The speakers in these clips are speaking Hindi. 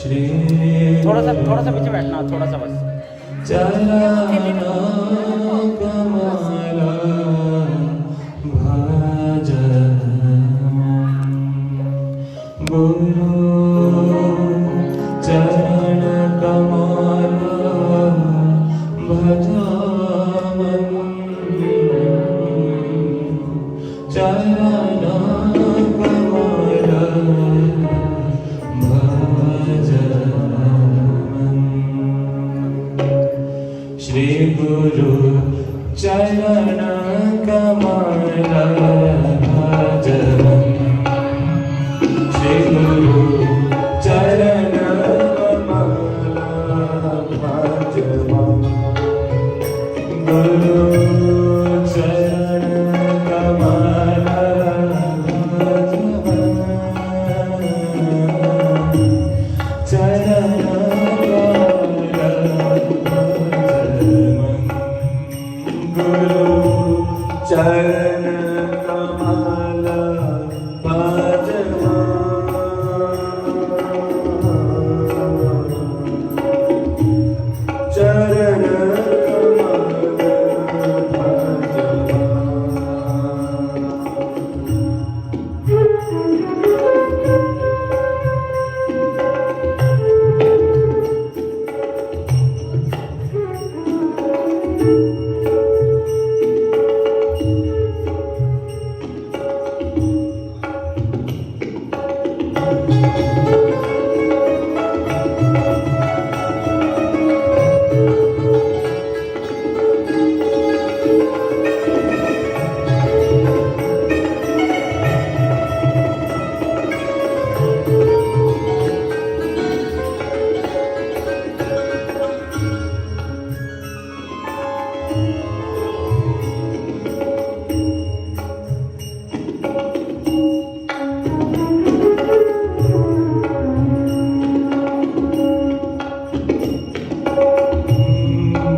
श्री थोड़ा सा पीछे बैठना, थोड़ा सा बस। चरणकमला भजमं गुरु चरणकमला भजमं चरणकमला श्री गुरु चरण कमल भजमं श्री गुरु चरण कमल भजमं गुरु चरण कमल भजमं चरण चरण कमल भजमं चरण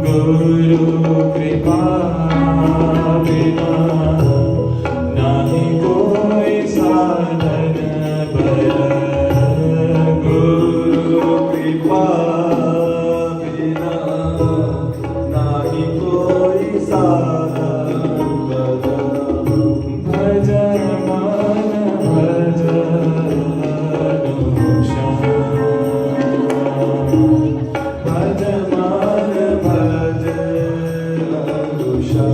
गुरु कृपा बिना नाही कोई साधन बल गुरु कृपा बिना नाही कोई साधन बल भजन मन भजन श्याम भजन मन भजन श्याम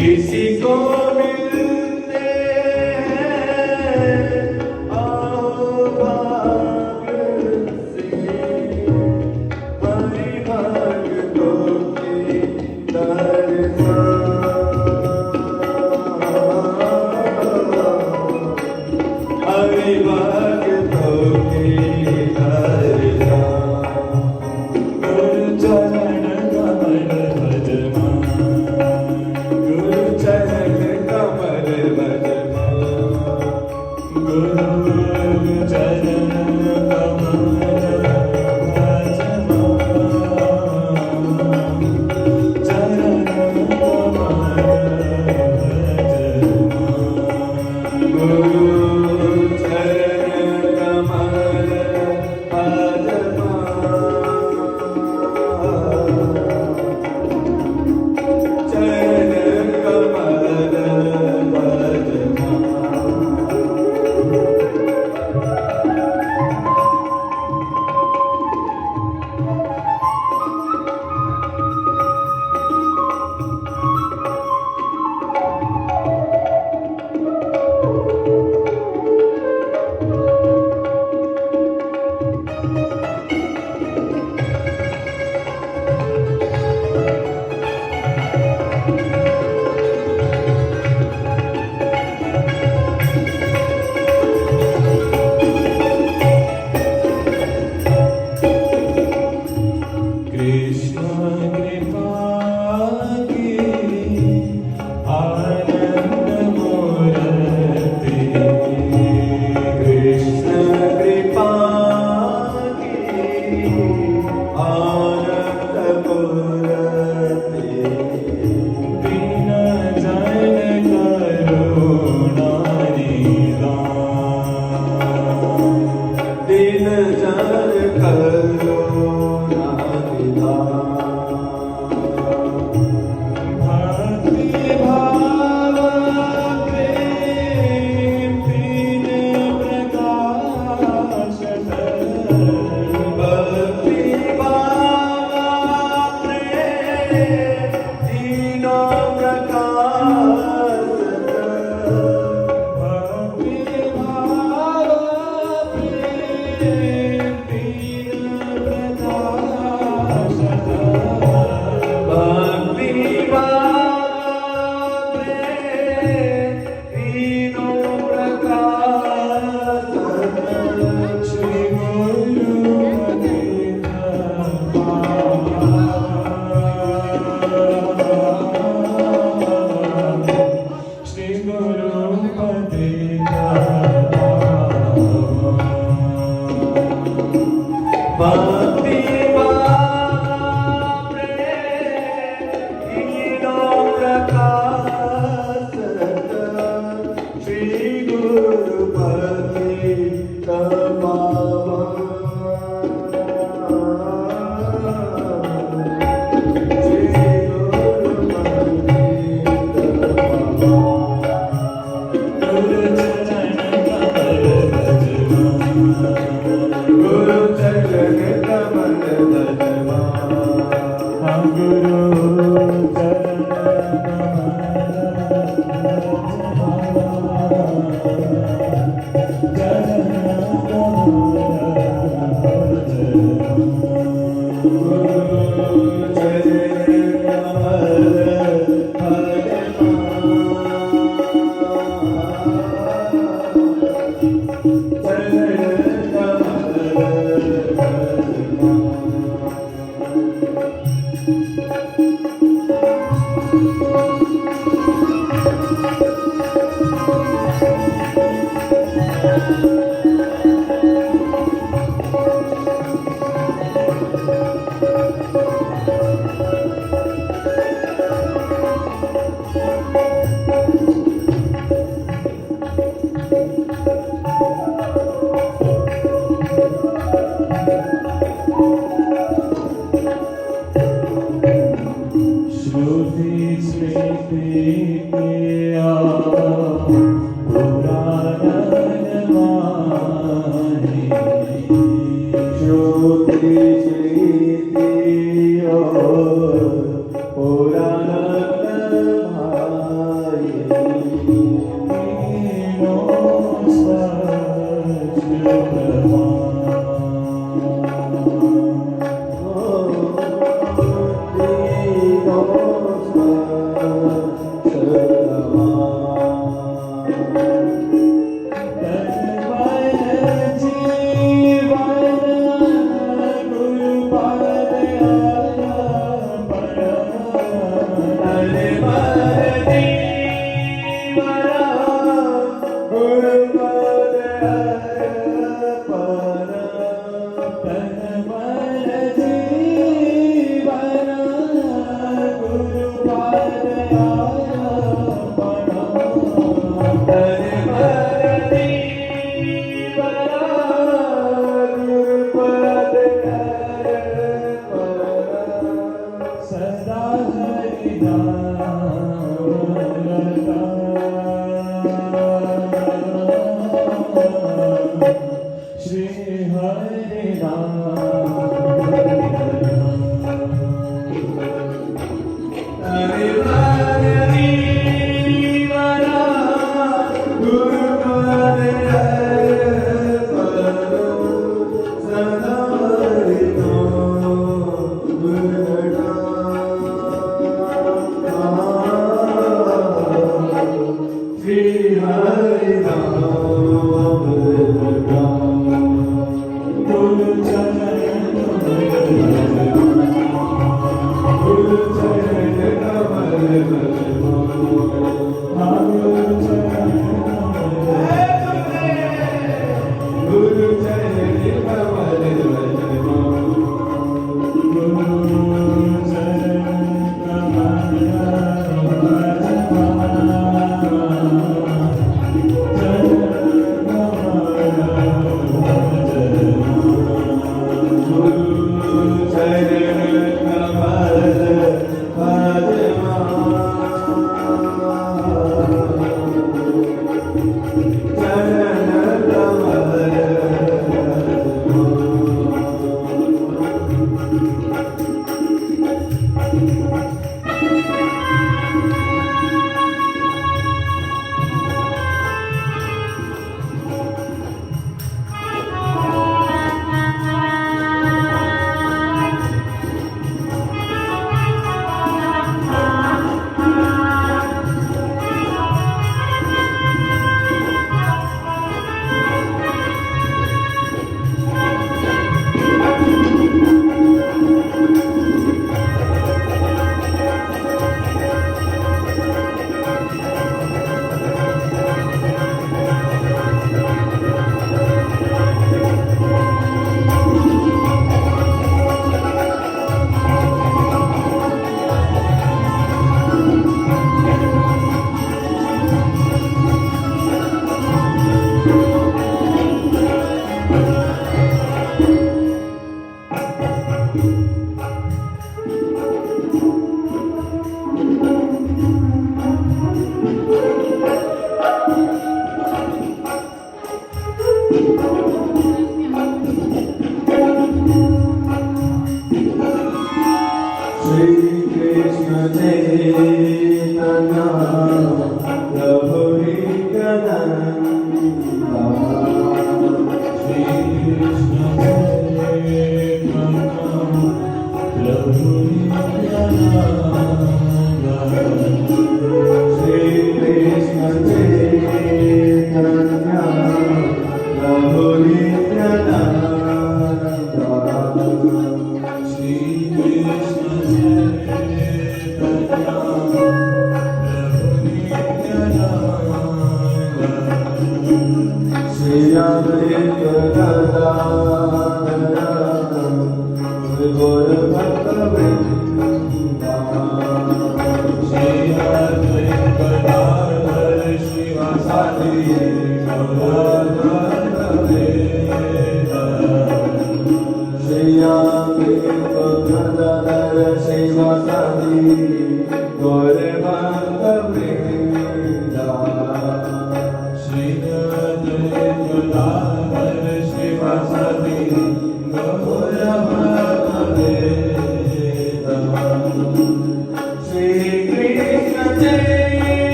किसी को मिलते हैं आओ भाग्य से हरि भक्तों की दर्शन हरि भक्तों की दर्शन गुरु चरण कमल भजमा गुरु चरण कमल भजमा गुरु चरण कमल भजमा चरण कमल भजमा गुरु चरण कमल भजमा चरण कमल भजमा कृष्ण कृपा की आनंद मूर्ति कृष्ण कृपा की आनंद मूर्ति दीन जन करुणा निधान दीन जन करुणा भक्ति भाव प्रेम तीन प्रकाश भक्ति भाव प्रेम तीनों प्रकाश भक्ति भाव प्रेम तीन प्रकाश भक्ति भाव प्रेम तीनों प्रकाश श्री गुरु श्री गुरु भक्ति भाव प्रेम तीनों प्रकाश श्री गुरुपति गुरु चरण कमल भजमा गुरु चरण पुराण Shri Hare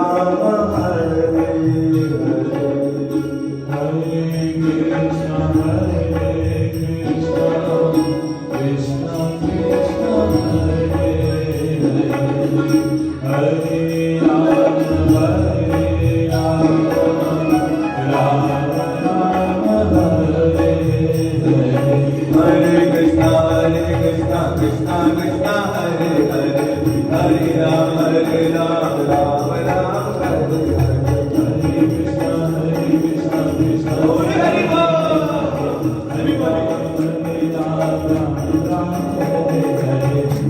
Ram Hare Krishna Krishna Krishna Hare Hare Hare Ram Ram Hare Krishna Krishna Hare Hare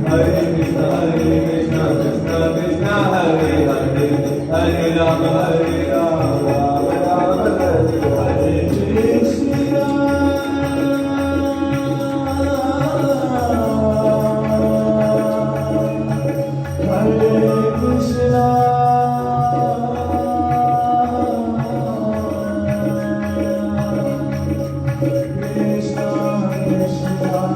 Hare Krishna Krishna Krishna Hare Hare Hare Ram Ram Hare Krishna Krishna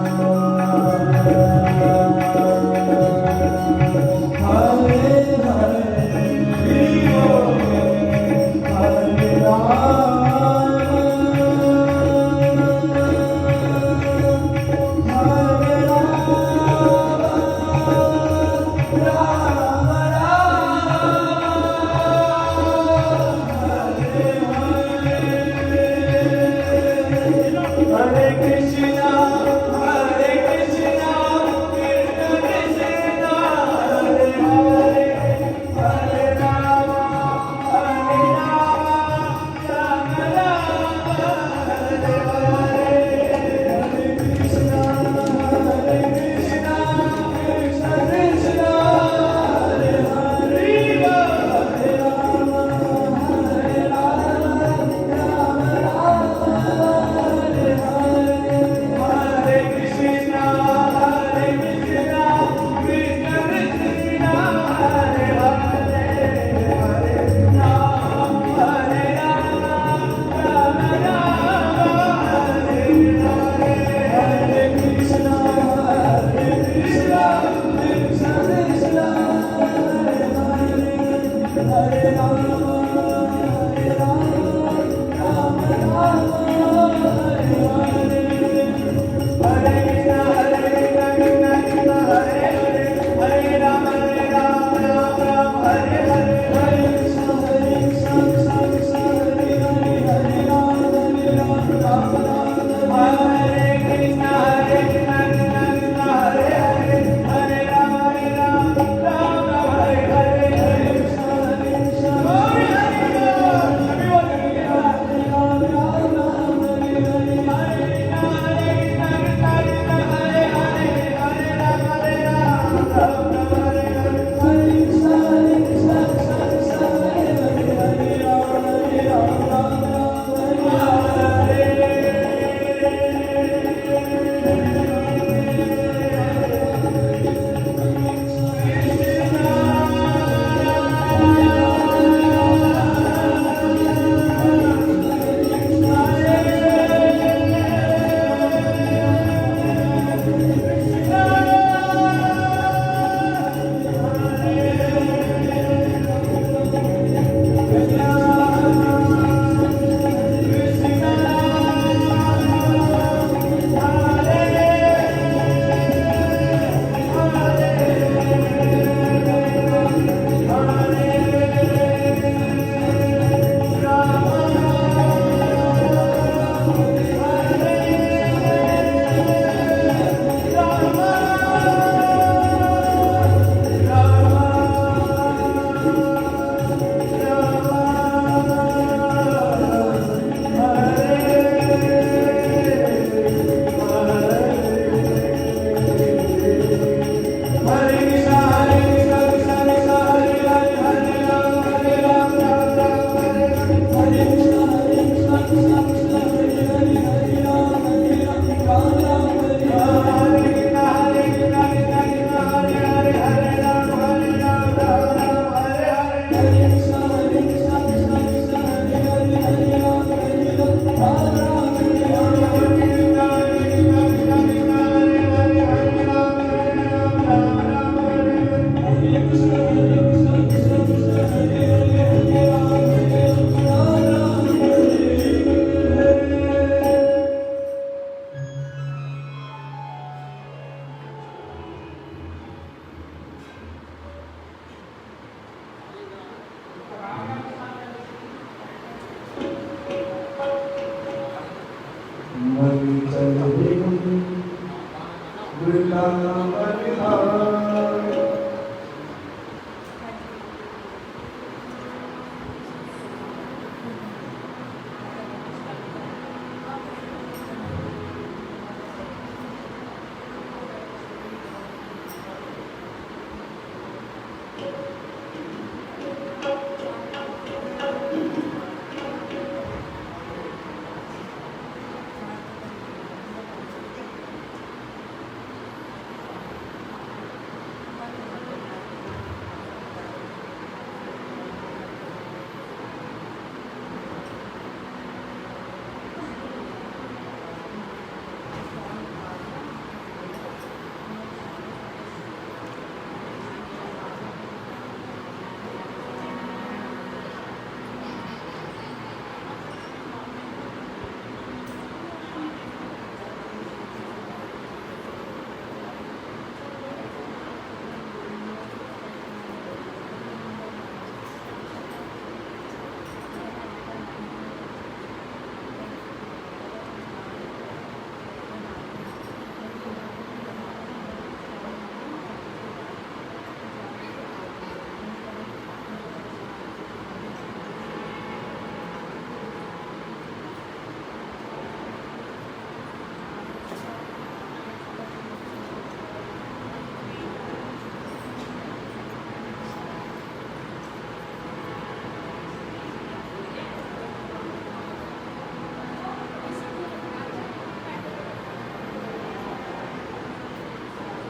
Vrindavan धाम।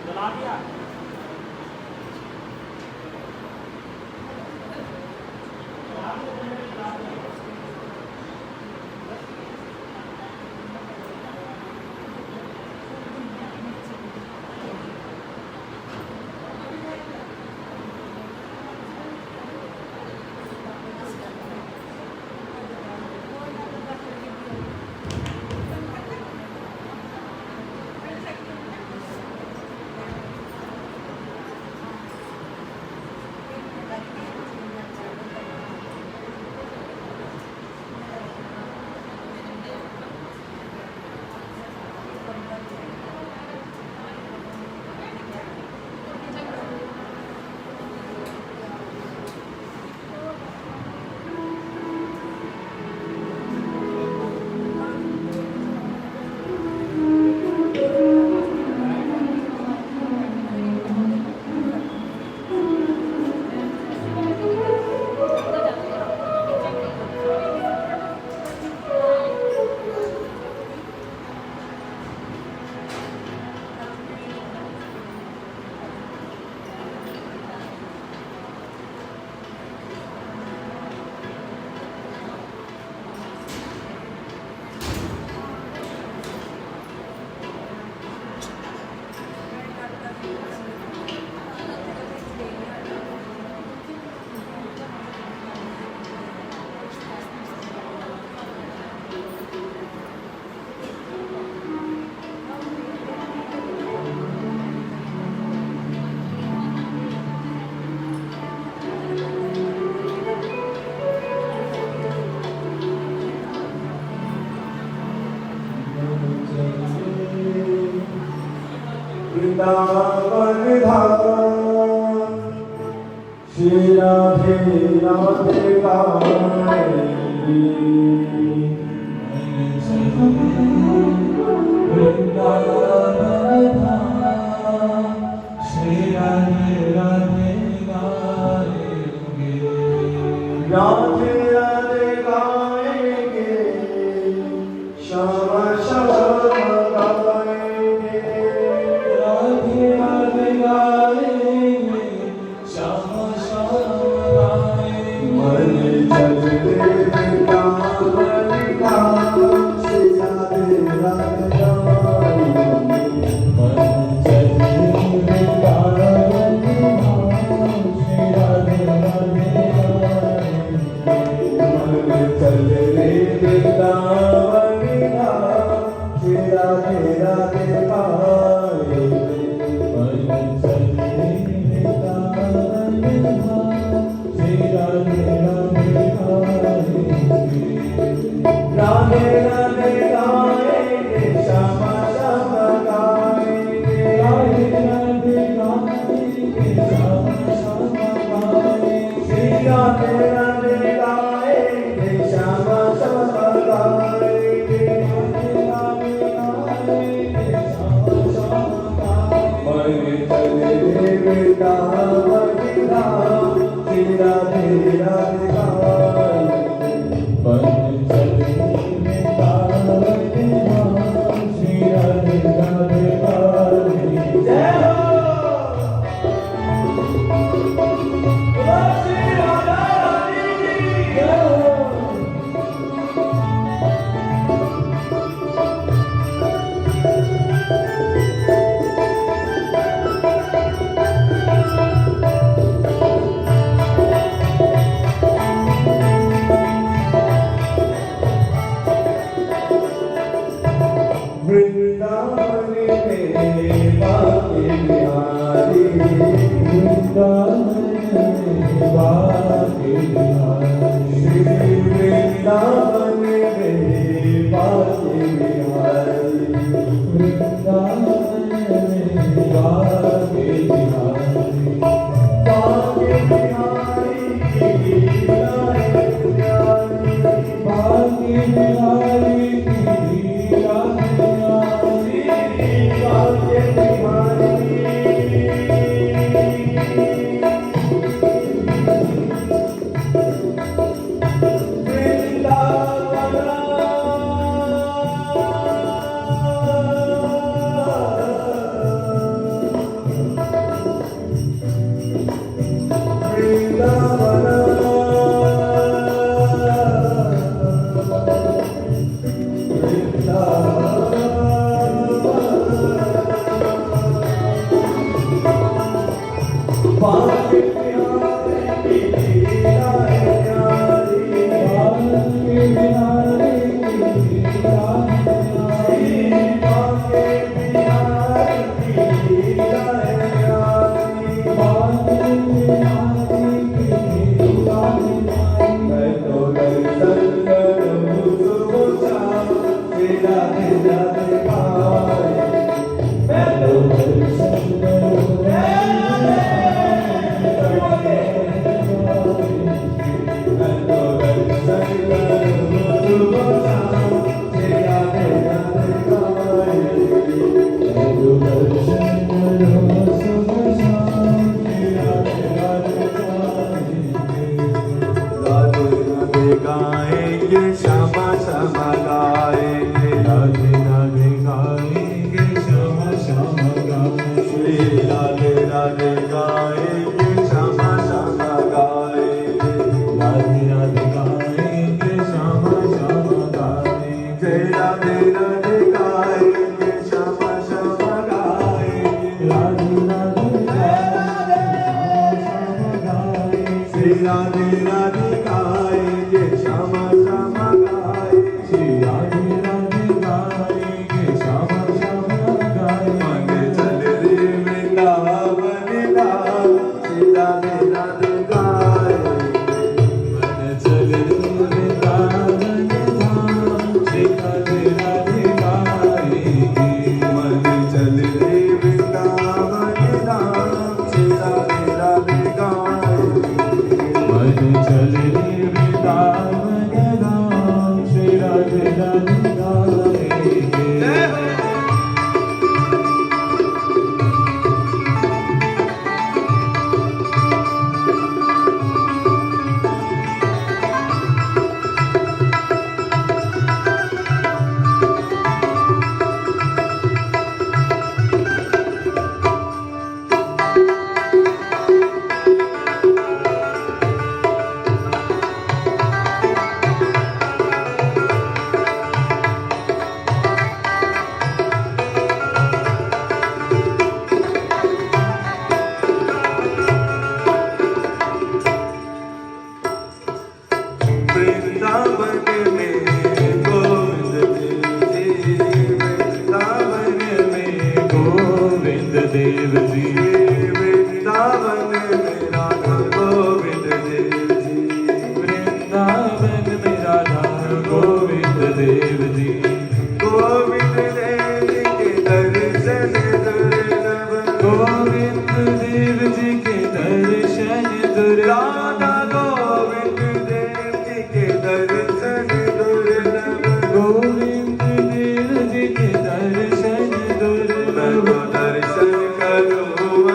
जला दिया। वृंदावन धाम श्री राधे राधे गाएंगे। वृंदावन धाम श्री राधे राधे गाएंगे। राधे राधे गाएंगे, श्याम श्याम गाएंगे। राधे राधे गाएंगे, श्याम श्याम गाएंगे। मन चलते वृंदावन धाम श्री राधे राधे गाएंगे। वृंदावन धाम श्री राधे राधे गाए बन चले वृंदावन धाम श्री राधे राधे गाए। जय हो श्री राधा रानी की जय हो। वृंदावन में बाके बिहारी वृंदावन में बाके बिहारी श्री वृंदावन में बाके बिहारी वृंदावन में बाके बिहारी बाके बिहारी की लीलाएं प्यारी बाके बिहारी की लीला प्यारी बाके बिहारी दर्शन करूं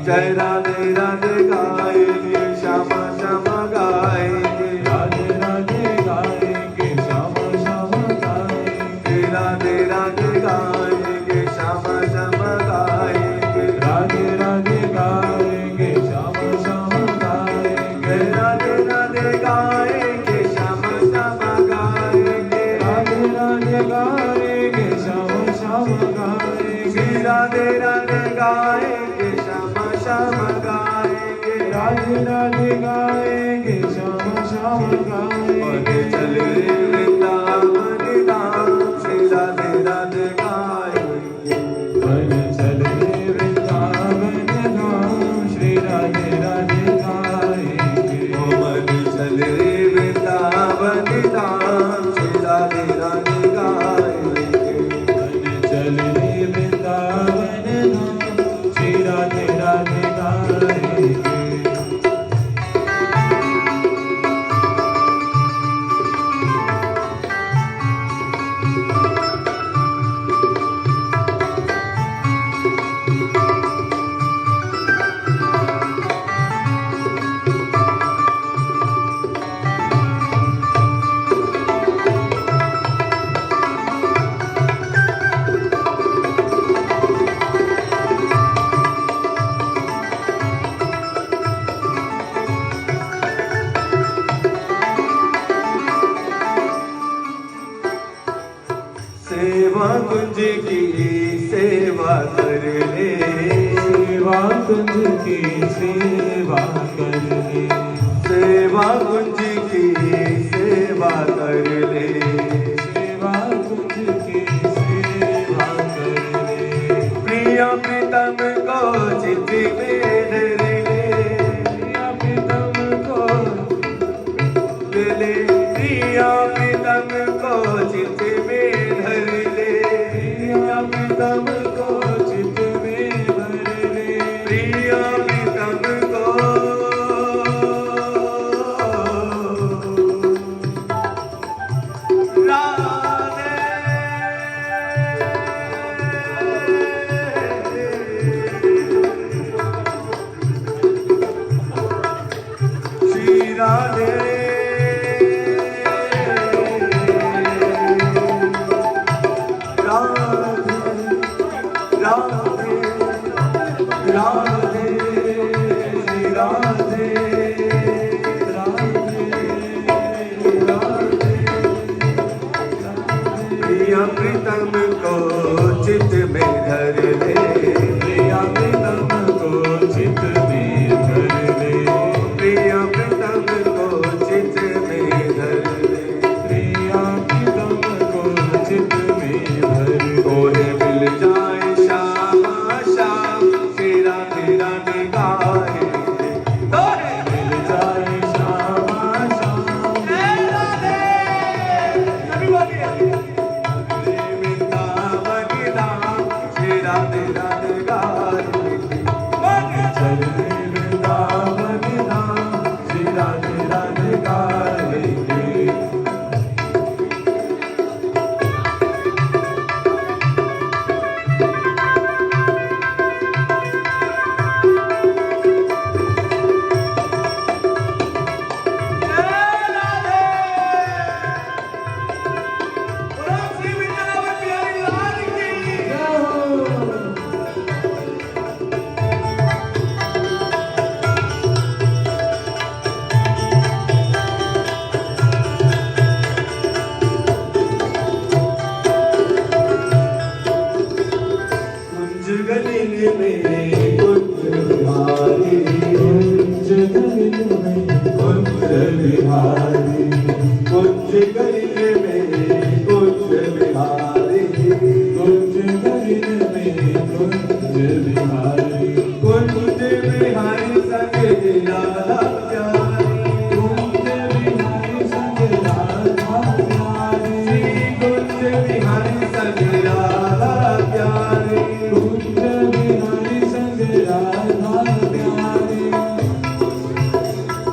जय राधे राधे गाएंगे श्यामा श्यामा गाएंगे राधे राधे गाएंगे श्यामा श्यामा गाएंगे राधे राधे गाएंगे श्यामा श्यामा गाएंगे राधे राधे गाएंगे श्यामा श्यामा गाएंगे राधे राधे गाएंगे श्यामा श्यामा गाएंगे राधे राधे गाएंगे श्यामा श्यामा गाएंगे राधे राधे गाएंगे श्यामा श्यामा गाएंगे राधे राधे गाएंगे श्यामा श्यामा गाएंगे चले वृंदावन धाम श्री राधे राधे गाएंगे मन चले वृंदावन धाम श्री राधे राधे गाएंगे मन चले वृंदावन धाम श्री राधे राधे गाएंगे मन चले वृंदावन धाम श्री राधे राधे गाएंगे सेवा कुंज की सेवा कर ले सेवा कुंज की सेवा कर ले सेवा कुंज की सेवा कर ले सेवा कुंज की सेवा कर ले प्रिय प्रीतम को चित में धर ले प्रिया प्रीतम को ले प्रिय प्रीतम को चित में धर ले प्रिया प्रीतम को चित में भर ले प्रिय प्रीतम को श्री राधे राधे राधे श्री राधे प्रिया प्रीतम को चित में धर ले प्रिया प्रीतम को चित में भर ले प्रिया प्रीतम को चित में धर ले प्रिया प्रीतम को चित में भर ले तोरे मिल जाए श्यामा श्याम श्री राधे राधे गाएंगे तोरे मिल जाए श्यामा श्याम वृंदावन धाम श्री राधे राधे गाएंगे चले वृंदावन धाम श्री राधे राधे गाएंगे कुंज गली में कुंज बिहारी कुंज गली में कुंज बिहारी कुंज गली में कुंज बिहारी कुंज गली में कुंज बिहारी कुंज बिहारी संग राधा प्यारी कुंज बिहारी संग राधा प्यारी कुंज बिहारी संग राधा प्यारी कुंज बिहारी संग राधा प्यारी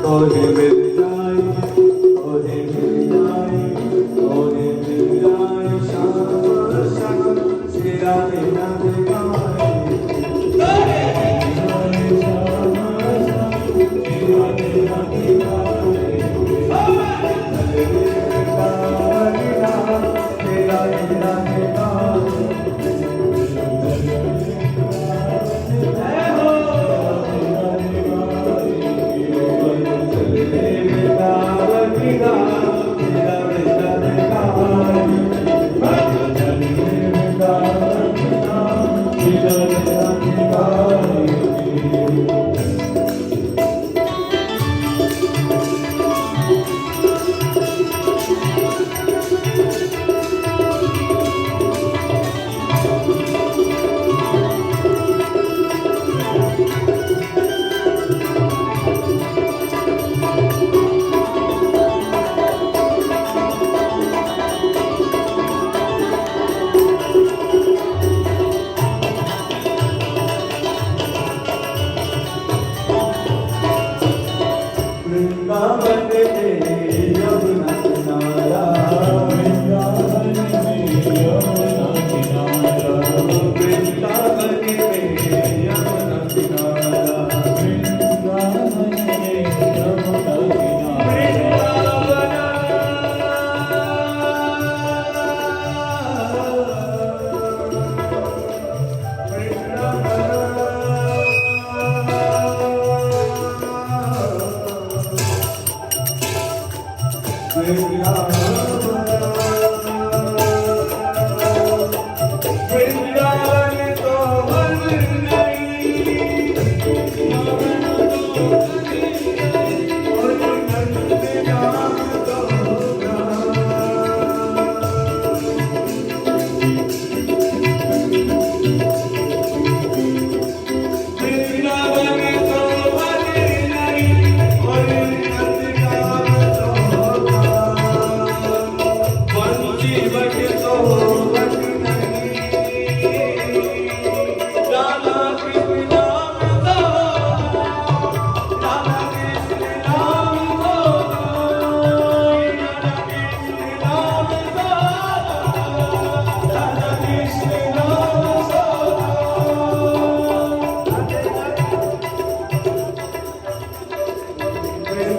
तोरे मिल जाए तोरे मिल जाए तोरे मिल जाए श्यामा श्याम श्री राधे राधे गाएंगे राधे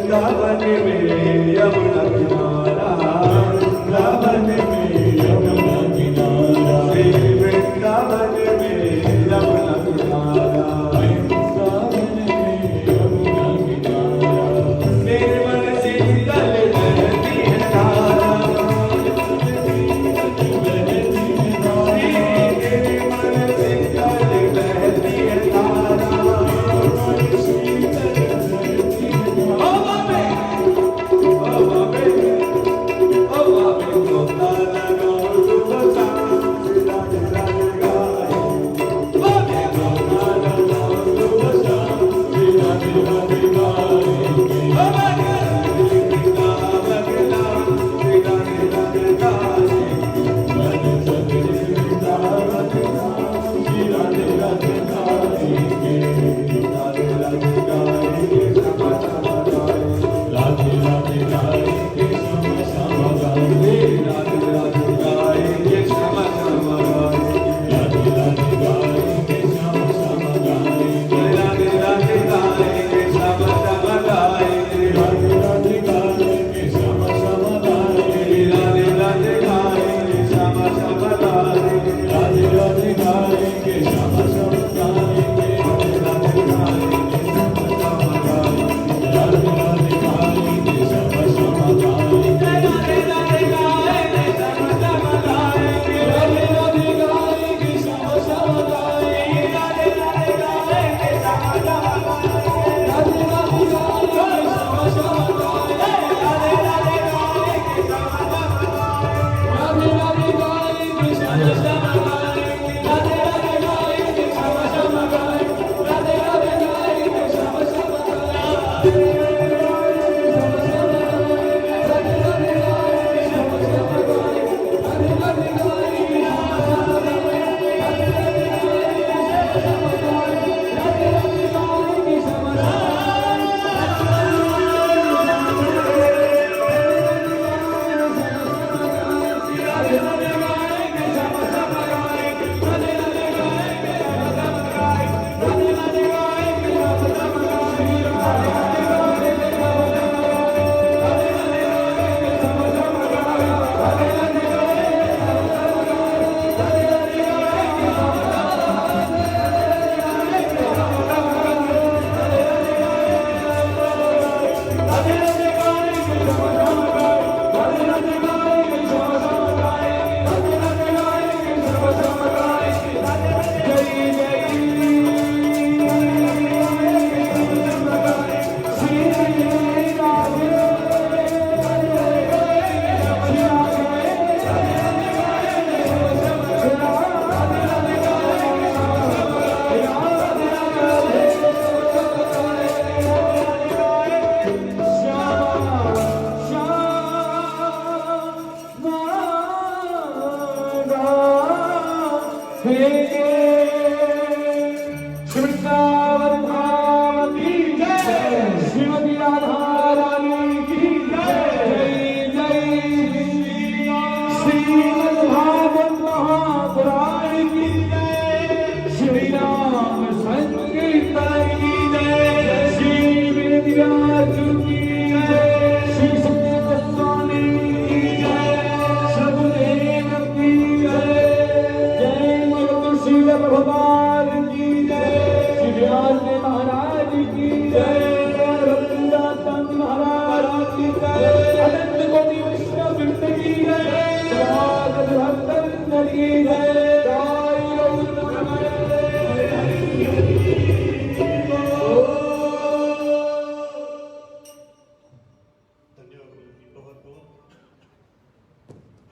वृंदावन में यमुना किनारा, वृंदावन में यमुना किनारा, श्री वृंदावन में यमुना किनारा, वृंदावन में यमुना किनारा। निर्मल शीतल बहती है धारा,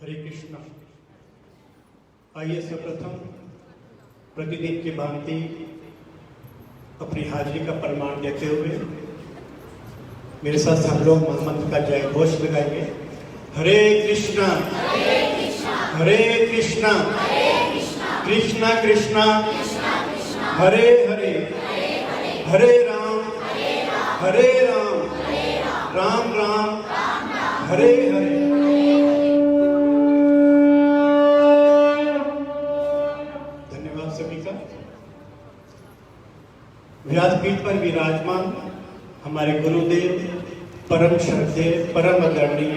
हरे कृष्णा। आइए सर्वप्रथम प्रतिदिन की भांति अपनी हाजिरी का प्रमाण देते हुए मेरे साथ हम लोग महामंत्र का जय घोष लगाएंगे। हरे कृष्णा हरे कृष्णा कृष्णा कृष्णा हरे हरे हरे राम राम राम हरे हरे। धन्यवाद सभी का। व्यासपीठ पर विराजमान हमारे गुरुदेव परम श्रद्धेय परम आदरणीय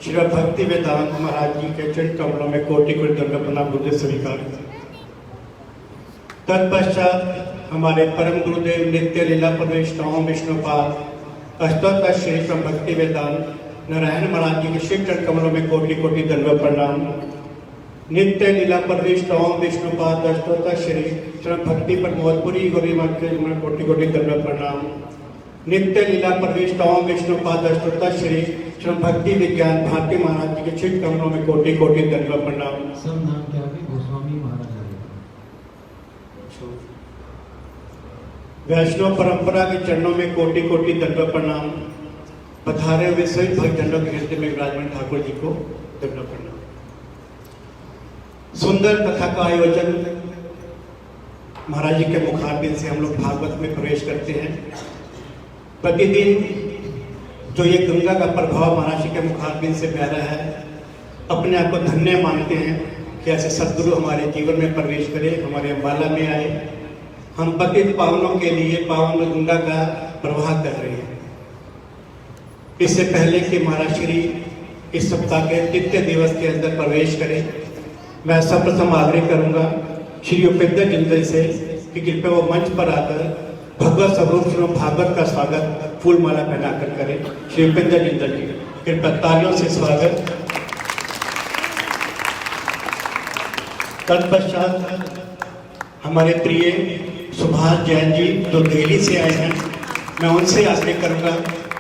श्री भक्ति वेदांत महाराज जी के चरण कमलों में कोटि कोटि दंड प्रणाम गुरुदेव स्वीकार। तत्पश्चात हमारे परम गुरुदेव नित्य लीला प्रवेश ओम विष्णुपाद अष्टोत्तर श्री श्री भक्ति वेदांत नारायण महाराज जी के श्री चरण कमलों में कोटि कोटि दंड प्रणाम। नित्य लीला प्रवेश ओम विष्णुपाद अष्टोत्तर श्री श्री भक्ति प्रमोदपुरी गौरी मठ के कोटि कोटि दंड प्रणाम। नित्य लीला प्रवेश ओम विष्णुपाद अष्टोत्तर श्री श्री भक्ति विज्ञान भारती महाराज जी के श्री कमलों में कोटि कोटि दंड प्रणाम। सब नाम क्या है? गोस्वामी महाराज। वैष्णव परंपरा के चरणों में कोटि कोटि दंड प्रणाम। पधारे हुए सभी भक्तजनों के हृदय में विराजमान ठाकुर जी को दंड प्रणाम। सुंदर कथा का आयोजन महाराज जी के मुखारबिन से हम लोग भागवत में प्रवेश करते हैं। प्रतिदिन जो ये गंगा का प्रभाव महाराज जी के मुखारबिन से बह रहा है, अपने आप को धन्य मानते हैं कि ऐसे सद्गुरु हमारे जीवन में प्रवेश करें, हमारे अम्बाला में आए। हम पतित पावनों के लिए पावन गंगा का प्रवाह कर रहे हैं। इससे पहले कि महाराज श्री इस सप्ताह के द्वितीय दिवस के अंदर प्रवेश करें, मैं सर्वप्रथम आग्रह करूंगा श्री उपेंद्र जिंदल से कि कृपया वो मंच पर आकर भगवत स्वरूप श्री भागवत का स्वागत फूल माला पहनाकर करें। श्री उपेंद्र जिंदल जी, कृपया तालियों से स्वागत। तत्पश्चात हमारे प्रिय सुभाष जैन जी जो दिल्ली से आए हैं, मैं उनसे आग्रह करूंगा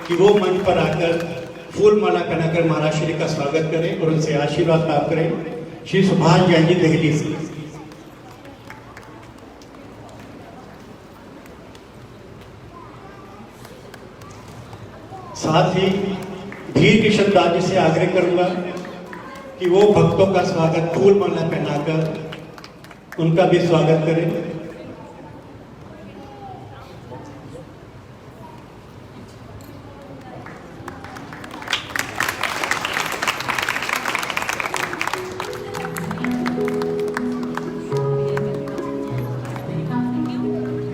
कि वो मंच पर आकर फूल माला पहनाकर महाराज श्री का स्वागत करें और उनसे आशीर्वाद प्राप्त करें। श्री सुभाष जैन जी दिल्ली से। साथ ही धीर किशन दास जी से आग्रह करूंगा कि वो भक्तों का स्वागत फूल माला पहनाकर उनका भी स्वागत करें।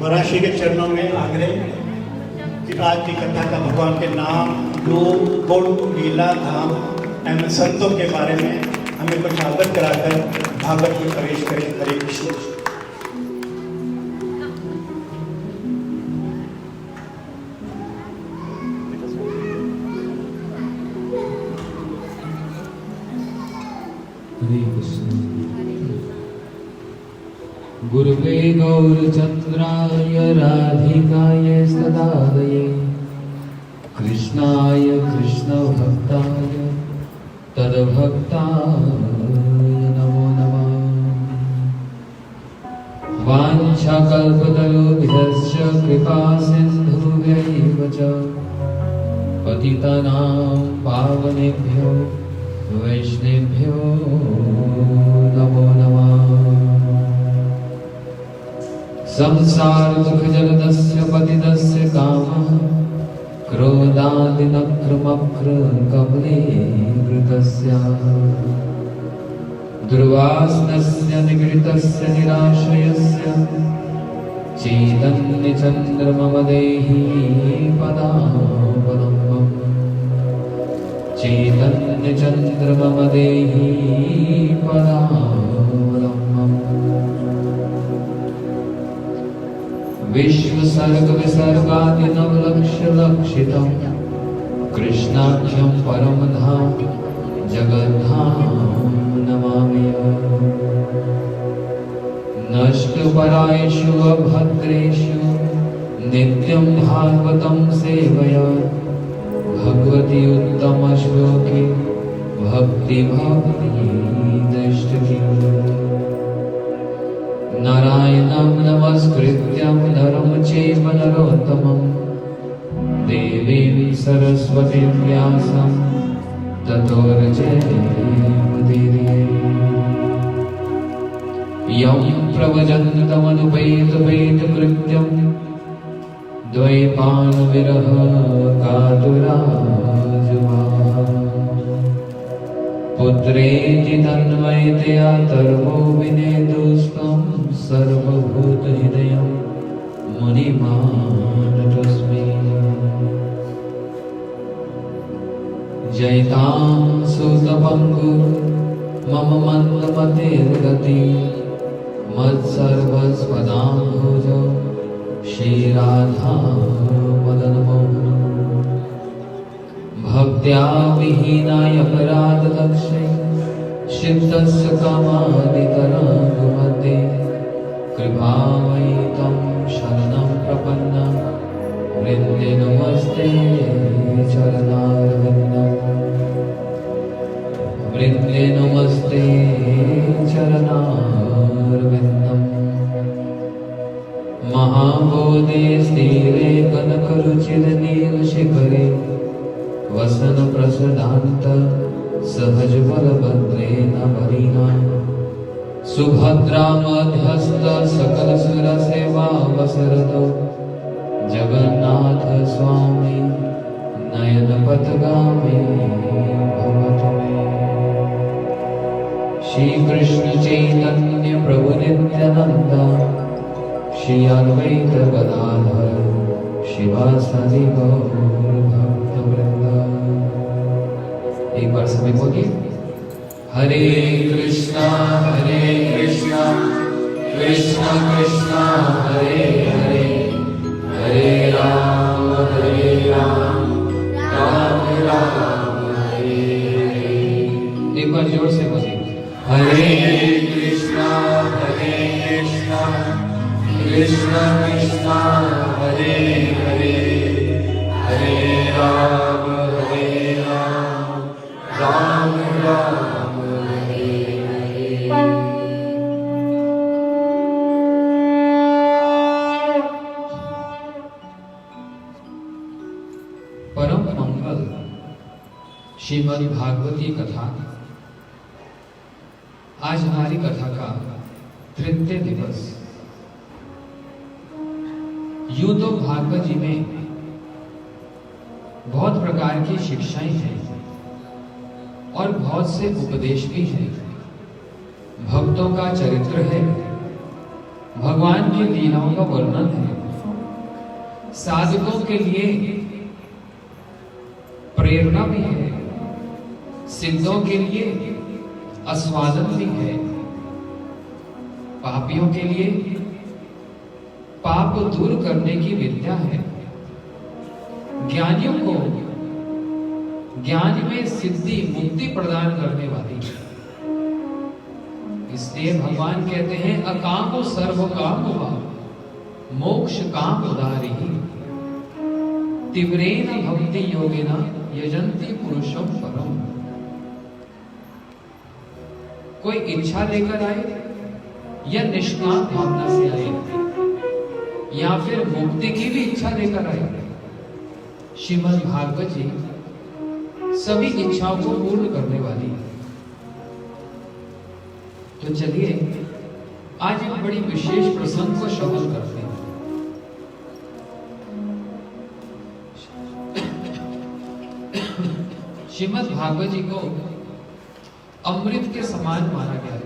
महाराज श्री के चरणों में आग्रह कि आज की कथा का भगवान के नाम, रूप, गुण, लीला, धाम एवं संतों के बारे में हमें कुछ अवगत कराकर भागवत में प्रवेश करें। हरे कृष्ण। गुरुवे गौरचन्द्राय राधिकाय सदादये कृष्णाय कृष्णभक्ताय तद्भक्ताय नमो नमः। वाञ्छाकल्पतरुभ्यश्च कृपा सिन्धुभ्यैव च पतितानां पावनेभ्यो वैष्णवेभ्यो नमो नमः। संसार दुख जलदस्य पतितस्य कामः क्रोधादिनक्रमक्र कमले कृतस्य दुर्वासनस्य निगृहीतस्य निराश्रयस्य चैतन्यचन्द्रममदेहि पदावलम्बम् चैतन्यचन्द्रममदेहि पदावलम्बम्। विश्वसर्ग विसर्गादिनवलक्ष्य लक्षितं कृष्णाख्यं परम धाम जगद्धाम नमामि। नष्टपरायेषु अभद्रेषु नित्यं भागवतं सेवया भगवती उत्तमश्लोके भक्तिभावनैष्ठिकी। नारायणं नमस्कृत्यं नरं चैव नरोत्तमं देवीं सरस्वतीं व्यासं ततो जयमुदीरये। यं प्रव्रजन्तमनुपेतपेतकृत्यं द्वैपायनविरह कातुराजुहाव। पुत्रेति तन्मयतया तर्वो विनेदुस्तं सर्वभूतहृदयं मुनिमानतोऽस्मि। जयतां सुतपङ्गु मम मन्दमतिर्गति मत्सर्वस्वदाम्भुज श्रीराधा मदनमोहन भक्त्या विहीनाय अपराधदक्षै क्षिप्तस्य कामादितरागुमते कृपामयि तं शरणं प्रपन्ना वृन्दे नमस्ते चरणारविन्दम् वृन्दे नमस्ते चरणारविन्दम् महाबोधे स्थिरे कनकरुचिरनीलशिखरे वसन प्रसदान्त सहज बलभद्रेण वरिणा सुभद्रा मध्यस्थ सकल सुर सेवा वसरतो जगन्नाथ स्वामी नयन पथगामी भवतु मे। श्री कृष्ण चैतन्य प्रभु नित्यानंद श्री अद्वैत गदाधर शिवासादि गौर भक्त वृंद। एक बार सभी बोलिए हरे कृष्णा कृष्णा कृष्णा हरे हरे हरे राम राम राम हरे हरे। एक बार जोर से बोलिए हरे कृष्णा कृष्णा कृष्णा हरे हरे हरे राम राम राम हरे हरे। परम मंगल श्रीमद् भागवती कथा। आज हमारी कथा का तृतीय दिवस। यूं तो भागवत जी में बहुत प्रकार की शिक्षाएं हैं और बहुत से उपदेश भी हैं। भक्तों का चरित्र है, भगवान की लीलाओं का वर्णन है, साधकों के लिए प्रेरणा भी है, सिद्धों के लिए आस्वादन भी है, पापियों के लिए पाप दूर करने की विद्या है, ज्ञानियों को ज्ञान में सिद्धि मुक्ति प्रदान करने वाली है। इसलिए भगवान कहते हैं अकामो सर्व काम मोक्ष काम उदारी तीव्रेण भक्ति योगेन यजन्ति पुरुषं परम। कोई इच्छा लेकर आए या निष्काम भावना से आए या फिर मुक्ति की भी इच्छा लेकर आए, श्रीमद् भागवत जी सभी इच्छाओं को पूर्ण करने वाली है। तो चलिए आज एक बड़ी विशेष प्रसंग को श्रवण करते हैं। श्रीमद् भागवत जी को अमृत के समान माना गया है।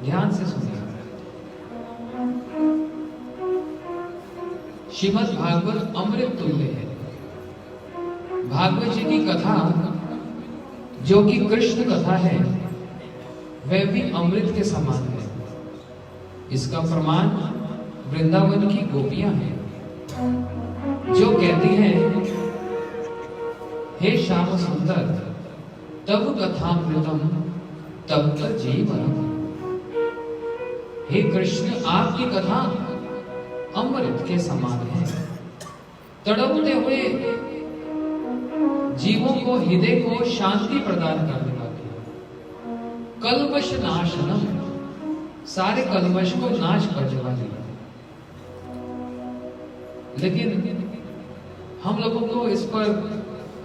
ध्यान से सुनिए। श्रीमद् भागवत अमृत तुल्य है। भागवत जी की कथा जो कि कृष्ण कथा है वह भी अमृत के समान है। इसका प्रमाण वृंदावन की गोपियां हैं जो कहती हैं हे श्याम सुंदर तब कथामृतम तब जीवनम। हे कृष्ण आपकी कथा अमृत के समान है, तड़पते हुए जीवों को हृदय को शांति प्रदान करने वाली है। कल्मष नाशनम सारे कल्मष को नाश करने वाली है। लेकिन हम लोगों को इस पर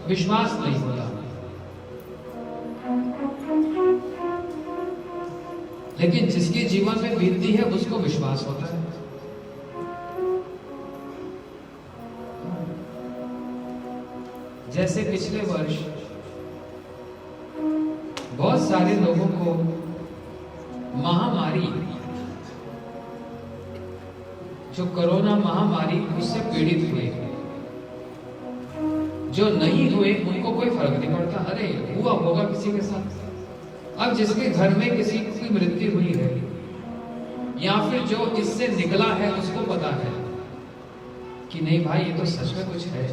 विश्वास नहीं होता। लेकिन जिसके जीवन में बीतती है उसको विश्वास होता है। जैसे पिछले वर्ष बहुत सारे लोगों को महामारी, जो कोरोना महामारी उससे पीड़ित हुए, जो नहीं हुए उनको कोई फर्क नहीं पड़ता, अरे हुआ होगा किसी के साथ। अब जिसके घर में किसी की मृत्यु हुई है या फिर जो इससे निकला है उसको पता है कि नहीं भाई ये तो सच में कुछ है,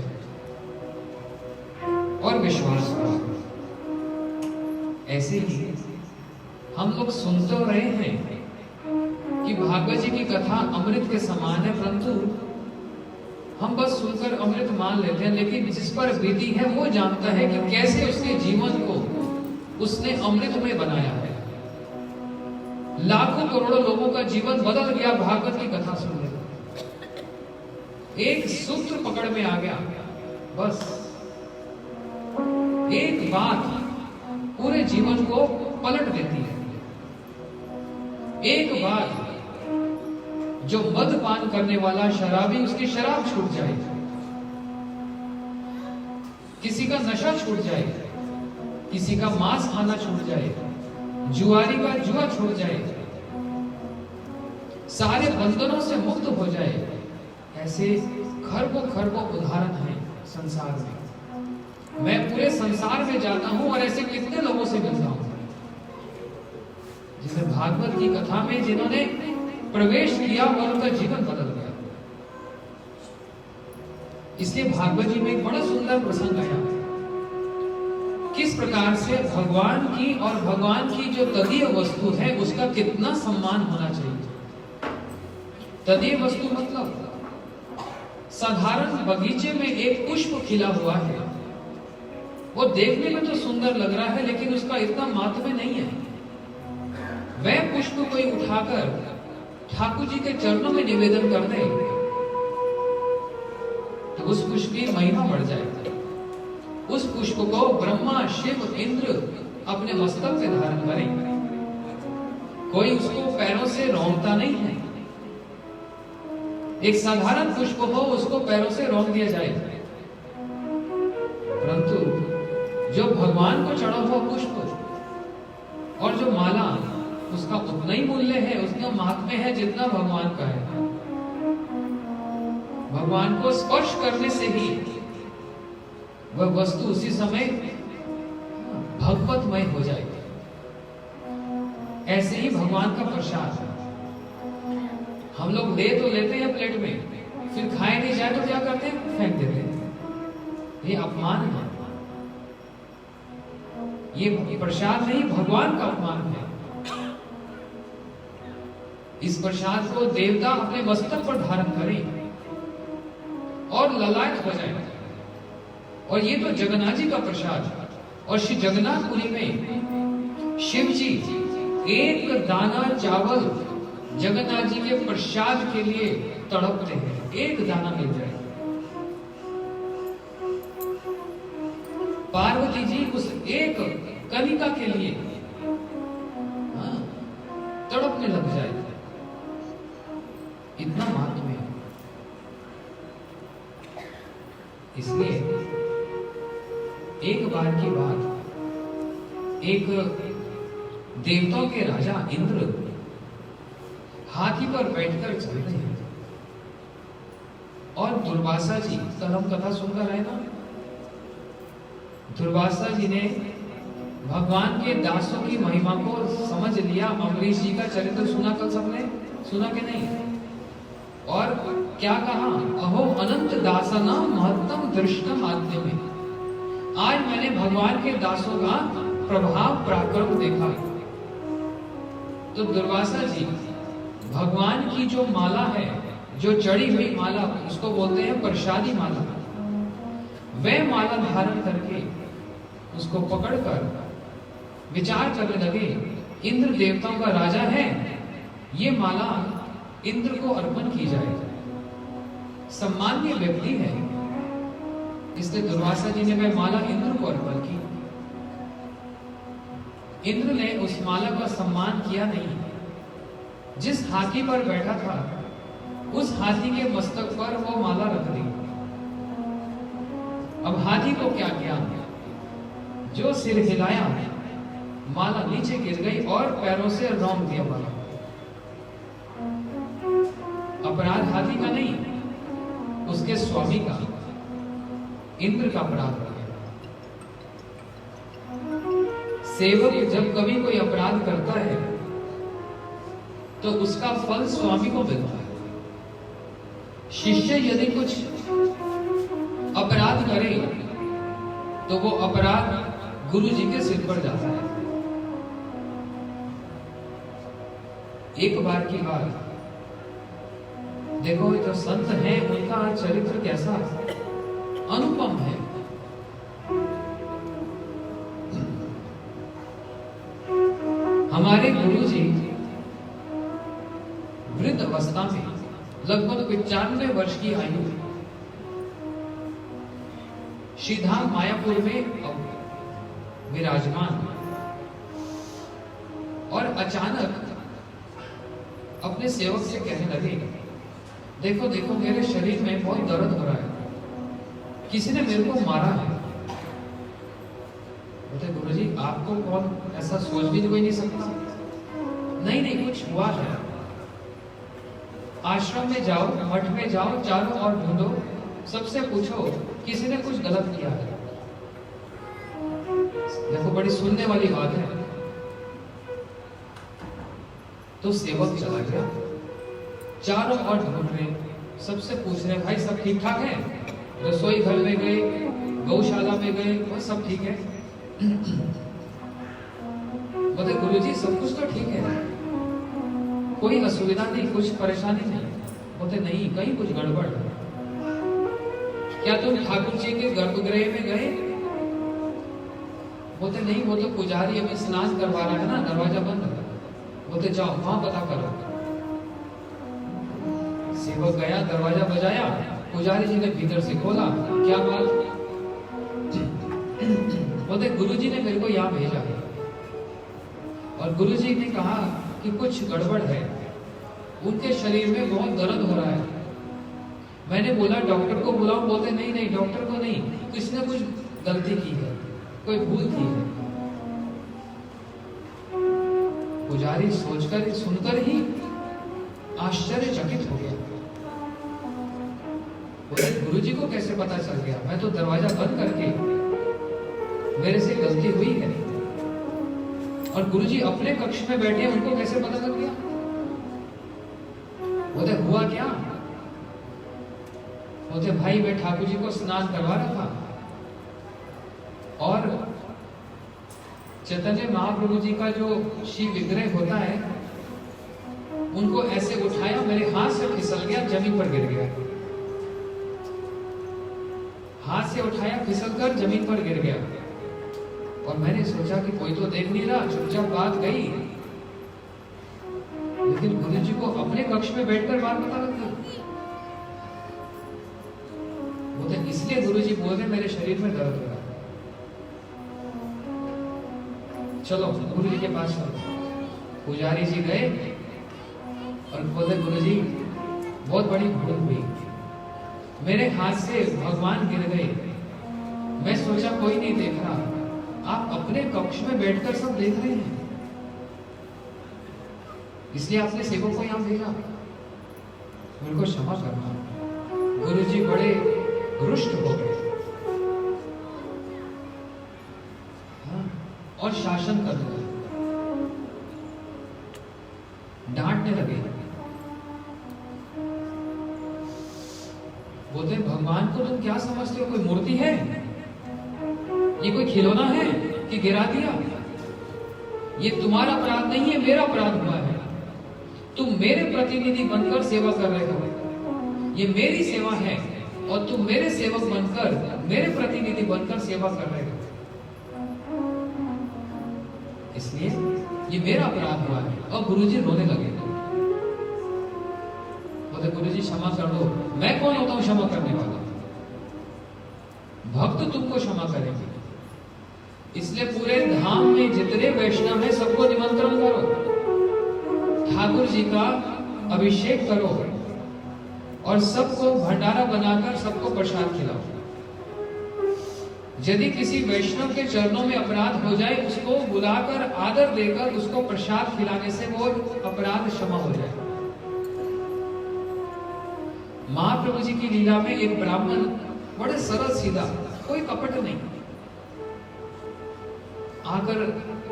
और विश्वास करो। ऐसे ही हम लोग सुन तो रहे हैं कि भागवत जी की कथा अमृत के समान है, परंतु हम बस सुनकर अमृत मान लेते हैं, लेकिन जिस पर बीती है वो जानता है कि कैसे उसके जीवन को उसने अमृत में बनाया है। लाखों करोड़ों लोगों का जीवन बदल गया भागवत की कथा सुनने। एक सूत्र पकड़ में आ गया, बस एक बात पूरे जीवन को पलट देती है। एक बात, जो मदपान करने वाला शराबी उसकी शराब छूट जाए, किसी का नशा छूट जाए, किसी का मांस खाना छूट जाए, जुआरी का जुआ छूट जाए, सारे बंधनों से मुक्त हो जाए। ऐसे खरबों खरबों उदाहरण हैं संसार में। मैं पूरे संसार में जाता हूं और ऐसे कितने लोगों से मिलता हूं जिसे भागवत की कथा में जिन्होंने प्रवेश किया और उनका जीवन बदल गया। इसलिए भागवत जी में एक बड़ा सुंदर प्रसंग आया, किस प्रकार से भगवान की और भगवान की जो तदीय वस्तु है उसका कितना सम्मान होना चाहिए। तदीय वस्तु मतलब साधारण बगीचे में एक पुष्प खिला हुआ है, वो देखने में तो सुंदर लग रहा है लेकिन उसका इतना मात्म्य नहीं है। वह पुष्प कोई उठाकर ठाकुर जी के चरणों में निवेदन कर दे तो उस पुष्प की महिमा बढ़ जाएगी। उस पुष्प को ब्रह्मा शिव इंद्र अपने मस्तक पे धारण करें, कोई उसको पैरों से रोंगता नहीं है। एक साधारण पुष्प हो उसको पैरों से रोंग दिया जाए, परंतु जो भगवान को चढ़ा हुआ पुष्प और जो माला, उसका उतना ही मूल्य है, उसका महात्म्य है जितना भगवान का है। भगवान को स्पर्श करने से ही वह वस्तु उसी समय भगवतमय हो जाएगी। ऐसे ही भगवान का प्रसाद हम लोग ले तो लेते हैं प्लेट में, फिर खाए नहीं जाए तो क्या करते हैं, फेंक देते हैं। ये अपमान है, ये प्रसाद नहीं भगवान का अपमान है। इस प्रसाद को देवता अपने मस्तक पर धारण करें और ललाट हो जाए। और ये तो जगन्नाथ जी का प्रसाद, और श्री जगन्नाथपुरी में शिव जी एक दाना चावल जगन्नाथ जी के प्रसाद के लिए तड़पते हैं, एक दाना मिल जाए। पार्वती जी उस एक कनिका के लिए तड़पने लग जाए, इतना महत्व है। इसलिए एक बार की बात, एक देवताओं के राजा इंद्र हाथी पर बैठकर चल रहे हैं और दुर्वासा जी, कल हम कथा सुनकर आए ना, दुर्वासा जी ने भगवान के दासों की महिमा को समझ लिया। अमरीश जी का चरित्र सुना कल सबने, सुना कि नहीं? और क्या कहा, अहो अनंत दासना महत्तम दृष्टम आद्य में। आज मैंने भगवान के दासों का प्रभाव पराक्रम देखा। तो दुर्वासा जी भगवान की जो माला है, जो चढ़ी हुई माला, उसको बोलते हैं प्रसादी माला, वह माला धारण करके उसको पकड़कर विचार करने लगे, इंद्र देवताओं का राजा है, ये माला इंद्र को अर्पण की जाए, सम्मान्य व्यक्ति है। इसलिए दुर्वासा जी ने वह माला इंद्र को अर्पण की। इंद्र ने उस माला का सम्मान किया नहीं। जिस हाथी पर बैठा था उस हाथी के मस्तक पर वो माला रख दी। अब हाथी को क्या किया, जो सिर हिलाया माला नीचे गिर गई और पैरों से रौंद दिया माला। अपराध हाथी का नहीं, उसके स्वामी का। इंद्र का अपराध हो गया। सेवक जब कभी कोई अपराध करता है तो उसका फल स्वामी को मिलता है। शिष्य यदि कुछ अपराध करे तो वो अपराध गुरु जी के सिर पर जाता है। एक बार की बात, देखो जो संत हैं उनका चरित्र कैसा अनुपम है। हमारे गुरु जी वृद्ध अवस्था में लगभग 95 वर्ष की आयु श्रीधाम मायापुर में विराजमान, और अचानक अपने सेवक से कहने लगे, देखो देखो मेरे शरीर में बहुत दर्द हो रहा है, किसी ने मेरे को मारा है। बोले गुरुजी आपको कौन ऐसा सोच भी कोई नहीं सकता। नहीं नहीं कुछ हुआ है, आश्रम में जाओ, मठ में जाओ, चारों ओर ढूंढो, सबसे पूछो किसी ने कुछ गलत किया है। देखो बड़ी सुनने वाली बात है। तो सेवक चला गया, चारों ओर ढूंढ रहे, सबसे पूछ रहे भाई सब ठीक ठाक है, रसोई घर में गए, गौशाला में गए, वो सब ठीक है। बोले गुरुजी सब कुछ तो ठीक है, कोई असुविधा नहीं, कुछ परेशानी नहीं। बोले नहीं कहीं कुछ गड़बड़ है। क्या तुम ठाकुर जी के गर्भगृह में गए? बोले नहीं वो तो पुजारी अभी स्नान करवा रहा है ना, दरवाजा बंद है। बोले जाओ वहां पता करो। सेवक गया, दरवाजा बजाया, पुजारी जी ने भीतर से खोला, क्या बात? बोले गुरुजी ने मेरे को यहाँ भेजा है और गुरुजी ने कहा कि कुछ गड़बड़ है, उनके शरीर में बहुत दर्द हो रहा है। मैंने बोला डॉक्टर को बुलाओ। बोलते नहीं नहीं डॉक्टर को नहीं, किसी ने कुछ गलती की है, कोई भूल की है। पुजारी सोचकर सुनकर ही आश्चर्यचकित हो गया। बोले गुरुजी को कैसे पता चल गया? मैं तो दरवाजा बंद करके, मेरे से गलती हुई है। और गुरुजी अपने कक्ष में बैठे, उनको कैसे पता लग गया? बोले हुआ क्या? बोले भाई मैं ठाकुर जी को स्नान करवा रहा था और चैतन्य महाप्रभु जी का जो शिव विग्रह होता है उनको ऐसे उठाया, मेरे हाथ से फिसल गया, जमीन पर गिर गया। हाथ से उठाया, फिसल कर जमीन पर गिर गया। और मैंने सोचा कि कोई तो देख नहीं रहा, चुपचाप बात गई। लेकिन गुरु जी को अपने कक्ष में बैठकर बात पता लग गई। वो तो इसलिए गुरु जी बोल रहे मेरे शरीर में दर्द हो रहा है। चलो गुरु जी के पास चलो। पुजारी जी गए और बोले गुरुजी बहुत बड़ी भूल हुई, मेरे हाथ से भगवान गिर गए। मैं सोचा कोई नहीं देख रहा, आप अपने कक्ष में बैठकर सब देख रहे हैं, इसलिए आपने सेवक को यहां भेजा। मेरे को क्षमा करना। गुरुजी बड़े रुष्ट हो गए और शासन करने लगे, डांटने लगे। बोलते भगवान को तुम क्या समझते हो? कोई मूर्ति है? ये कोई खिलौना है कि गिरा दिया? ये तुम्हारा अपराध नहीं है, मेरा अपराध हुआ है। तुम मेरे प्रतिनिधि बनकर सेवा कर रहे हो, ये मेरी सेवा है और तुम मेरे सेवक बनकर, मेरे प्रतिनिधि बनकर सेवा कर रहे हो, इसलिए ये मेरा अपराध हुआ है। और गुरुजी रोने लगे। बोले गुरुजी क्षमा कर दो। मैं कौन होता हूं क्षमा करने वाला? भक्त तुमको क्षमा करेंगे। इसलिए पूरे धाम में जितने वैष्णव हैं सबको निमंत्रण करो, ठाकुर जी का अभिषेक करो और सबको भंडारा बनाकर सबको प्रसाद खिलाओ। यदि किसी वैष्णव के चरणों में अपराध हो जाए, उसको बुलाकर आदर देकर उसको प्रसाद खिलाने से वो अपराध क्षमा हो जाए। महाप्रभु जी की लीला में एक ब्राह्मण बड़े सरल सीधा, कोई कपट नहीं, आकर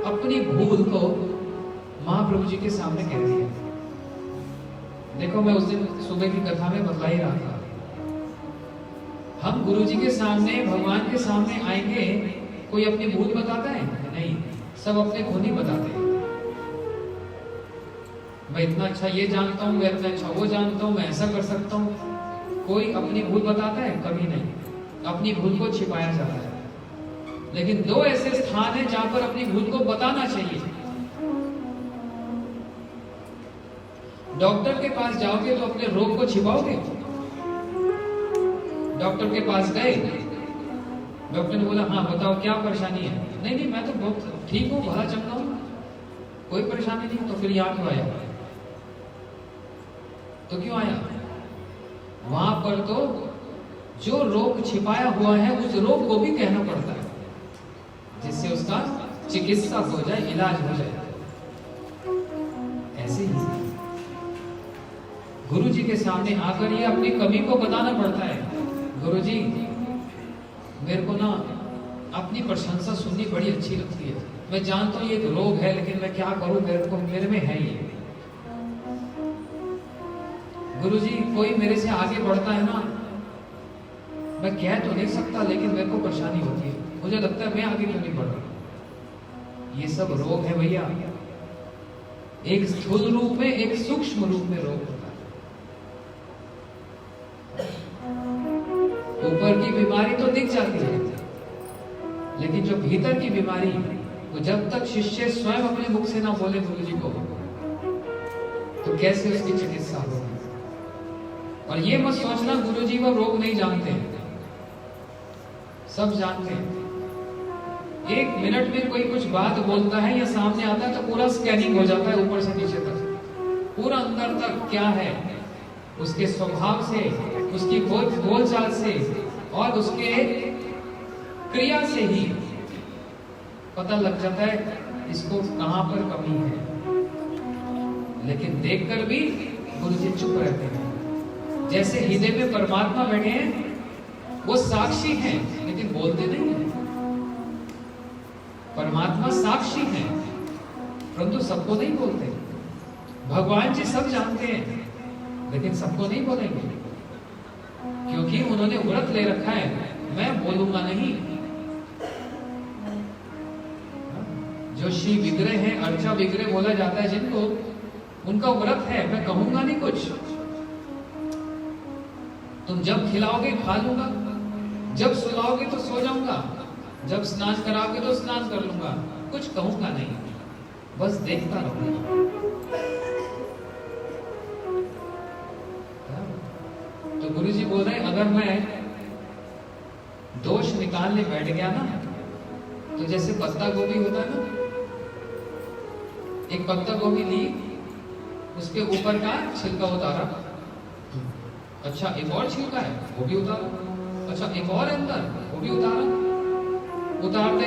अपनी भूल को महाप्रभु जी के सामने कह दिया। देखो, मैं उस दिन सुबह की कथा में बतला ही रहा था, हम गुरु जी के सामने, भगवान के सामने आएंगे, कोई अपनी भूल बताता है? नहीं, सब अपने गुण ही बताते हैं। मैं इतना अच्छा ये जानता हूँ, मैं इतना अच्छा वो जानता हूँ, मैं ऐसा कर सकता हूँ। कोई अपनी भूल बताता है? कभी नहीं। अपनी भूल को छिपाया जाता है। लेकिन दो ऐसे स्थान हैं जहां पर अपनी भूल को बताना चाहिए। डॉक्टर के पास जाओगे तो अपने रोग को छिपाओगे? डॉक्टर के पास गए, डॉक्टर ने बोला हाँ बताओ क्या परेशानी है? नहीं नहीं, मैं तो बहुत ठीक हूँ, भला चंगा हूँ, कोई परेशानी नहीं। तो फिर यहाँ क्यों आया? तो क्यों आया? वहां पर तो जो रोग छिपाया हुआ है उस रोग को भी कहना पड़ता है, जिससे उसका चिकित्सा हो जाए, इलाज हो जाए। ऐसे ही गुरु जी के सामने आकर ये अपनी कमी को बताना पड़ता है। गुरु जी, मेरे को ना अपनी प्रशंसा सुननी बड़ी अच्छी लगती है। मैं जानता हूँ ये एक रोग है, लेकिन मैं क्या करूं, मेरे में है ये। गुरु जी, कोई मेरे से आगे बढ़ता है ना, मैं कह तो नहीं सकता, लेकिन मेरे को परेशानी होती है, मुझे लगता है मैं आगे क्यों नहीं बढ़ रहा। ये सब रोग है भैया। एक स्थूल रूप में, एक सूक्ष्म रूप में रोग होता है। ऊपर की बीमारी तो दिख जाती है, लेकिन जो भीतर की बीमारी, वो जब तक शिष्य स्वयं अपने मुख से ना बोले गुरु जी को, तो कैसे उसकी चिकित्सा होगी। और ये मत सोचना गुरु जी वो रोग नहीं जानते, सब जानते हैं। एक मिनट में कोई कुछ बात बोलता है या सामने आता है तो पूरा स्कैनिंग हो जाता है, ऊपर से नीचे तक, पूरा अंदर तक क्या है, उसके स्वभाव से, उसकी बोलचाल से और उसके क्रिया से ही पता लग जाता है इसको कहां पर कमी है। लेकिन देखकर भी गुरु जी चुप रहते हैं। जैसे हृदय में परमात्मा बैठे हैं, वो साक्षी हैं लेकिन बोलते नहीं हैं। परमात्मा साक्षी हैं परंतु सबको नहीं बोलते। भगवान जी सब जानते हैं लेकिन सबको नहीं बोलेंगे, क्योंकि उन्होंने व्रत ले रखा है, मैं बोलूंगा नहीं। जो शिव विग्रह है, अर्चा विग्रह बोला जाता है जिनको, उनका व्रत है, मैं कहूंगा नहीं कुछ। तुम जब खिलाओगे खा लूंगा, जब सुलाओगे तो सो जाऊंगा, जब स्नान कराओगे तो स्नान कर लूंगा, कुछ कहूंगा नहीं, बस देखता रहूंगा। तो गुरु जी बोल रहे हैं, अगर मैं दोष निकालने बैठ गया ना, तो जैसे पत्ता गोभी होता है ना, एक पत्ता गोभी ली, उसके ऊपर का छिलका उतारा, अच्छा एक और छिलका है वो भी उतारा, अच्छा एक और अंदर वो भी उतारा, उतारते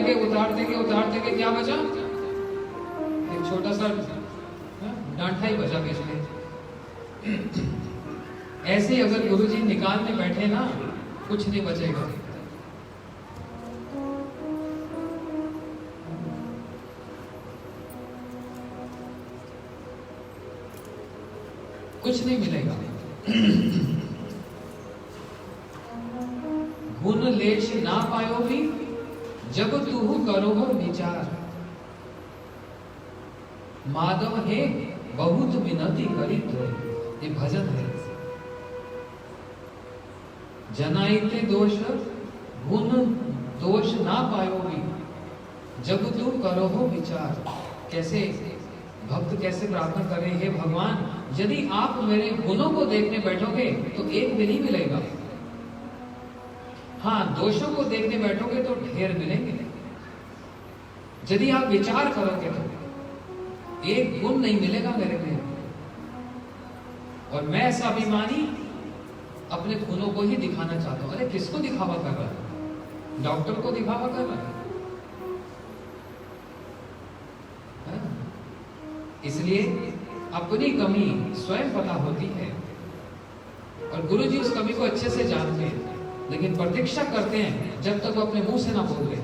के क्या बचा? एक छोटा सा डांठा ही बचा बीच में। ऐसे अगर गुरु जी निकालने बैठे ना, कुछ नहीं बचेगा। कुछ नहीं मिलेगा। गुण लेश ना पायो भी जब तू करो हो विचार, माधव हे बहुत विनती करी तो। ये भजन है। जनाइते दोष गुण दोष ना पायो भी जब तू करो हो विचार। कैसे भक्त कैसे प्रार्थना कर रहे हैं, भगवान यदि आप मेरे गुणों को देखने बैठोगे तो एक भी नहीं मिलेगा, हाँ दोषों को देखने बैठोगे तो ढेर मिलेंगे। यदि आप विचार करोगे तो एक गुण नहीं मिलेगा मेरे में। और मैं ऐसा अभिमानी अपने गुणों को ही दिखाना चाहता हूं। अरे किसको दिखावा कर रहा है? डॉक्टर को दिखावा कर रहा है? इसलिए अपनी कमी स्वयं पता होती है और गुरु जी उस कमी को अच्छे से जानते हैं। लेकिन प्रतीक्षा करते हैं जब तक वो अपने मुंह से ना बोल ले,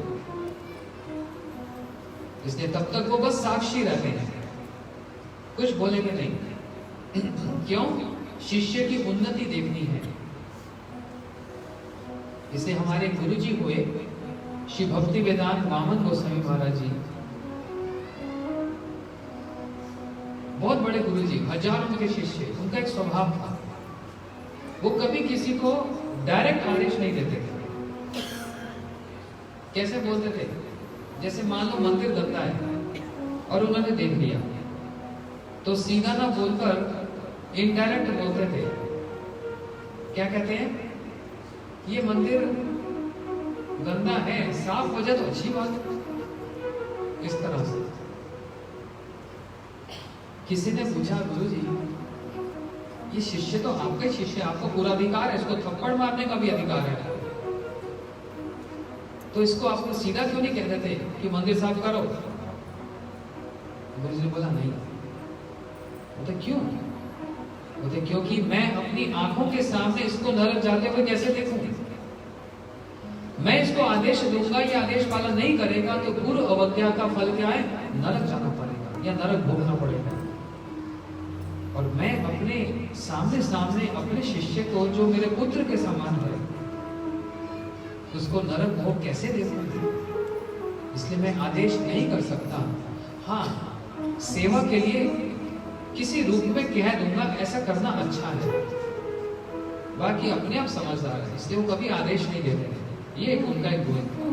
इसलिए तब तक वो बस साक्षी रहते हैं, कुछ बोलेंगे नहीं। क्यों? शिष्य की उन्नति देखनी है। इसे हमारे गुरुजी हुए श्री भक्ति वेदांत वामन गोस्वामी महाराज जी, बहुत बड़े गुरुजी, हजारों के शिष्य। उनका एक स्वभाव था, वो कभी किसी को डायरेक्ट आदेश नहीं देते थे। कैसे बोलते थे? जैसे मान लो मंदिर गंदा है और उन्होंने देख लिया, तो सीधा ना बोलकर इनडायरेक्ट बोलते थे। क्या कहते हैं? ये मंदिर गंदा है, साफ हो जाए तो अच्छी बात है। इस तरह से किसी ने पूछा, गुरुजी ये शिष्य तो आपका शिष्य, आपको पूरा अधिकार है, इसको थप्पड़ मारने का भी अधिकार है, तो इसको आपको सीधा क्यों नहीं कह देते कि मंदिर साफ करो? गुरुजी ने बोला नहीं। बोलते क्यों? बोलते क्योंकि मैं अपनी आंखों के सामने इसको नरक जाते हुए कैसे देखूं? मैं इसको आदेश दूंगा, ये आदेश पालन नहीं करेगा तो गुरु अवज्ञा का फल क्या है? नरक जाना पड़ेगा या नरक भोगना पड़ेगा। और मैं अपने सामने सामने अपने शिष्य को, जो मेरे पुत्र के समान है, उसको नरक भोग कैसे देखूं? इसलिए मैं आदेश नहीं कर सकता। हाँ, सेवा के लिए किसी रूप में कह दूंगा ऐसा करना अच्छा है, बाकी अपने आप समझदार है, इसलिए वो कभी आदेश नहीं देते। ये एक उनका एक गुण था।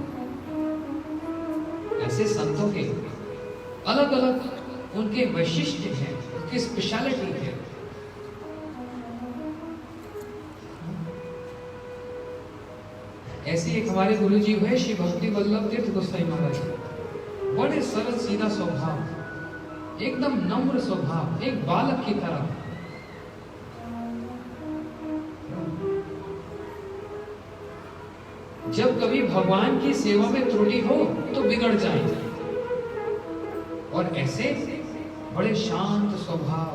ऐसे संतों के अलग अलग उनके वैशिष्ट्य हैं, उनकी स्पेशलिटी है। ऐसे एक हमारे गुरुजी हुए श्री भक्ति वल्लभ तीर्थ गोस्वामी महाराज, बड़े सरल सीधा स्वभाव, एकदम नम्र स्वभाव, एक बालक की तरह। जब कभी भगवान की सेवा में त्रुटि हो तो बिगड़ जाएंगे, और ऐसे बड़े शांत स्वभाव,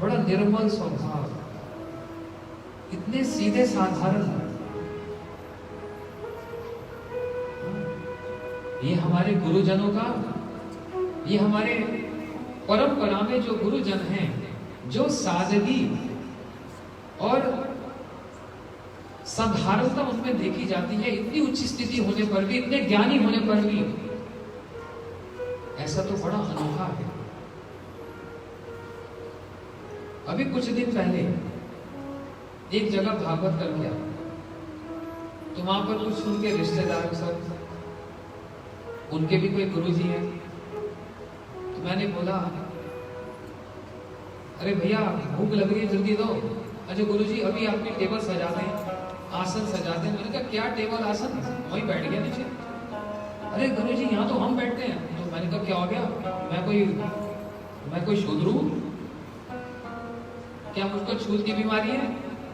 बड़ा निर्मल स्वभाव, इतने सीधे साधारण। ये हमारे गुरुजनों का, ये हमारे परंपरा में जो गुरुजन हैं, जो सादगी और साधारणता उनमें देखी जाती है, इतनी उच्च स्थिति होने पर भी, इतने ज्ञानी होने पर भी, ऐसा तो बड़ा अनोखा है। अभी कुछ दिन पहले एक जगह भागवत कर गया, तो वहां पर कुछ सुन के रिश्तेदार सब, उनके भी कोई गुरुजी हैं, तो मैंने बोला, अरे भैया भूख लग रही है, जल्दी दो। अच्छा गुरुजी अभी आपकी टेबल सजा दें, आसन सजाते हैं। मैंने कहा क्या टेबल आसन? वहीं बैठ गया नीचे। अरे गुरुजी यहाँ तो हम बैठते हैं। तो मैंने कहा क्या हो गया? मैं कोई शूद्र हूँ क्या? मुझको छूत की बीमारी है?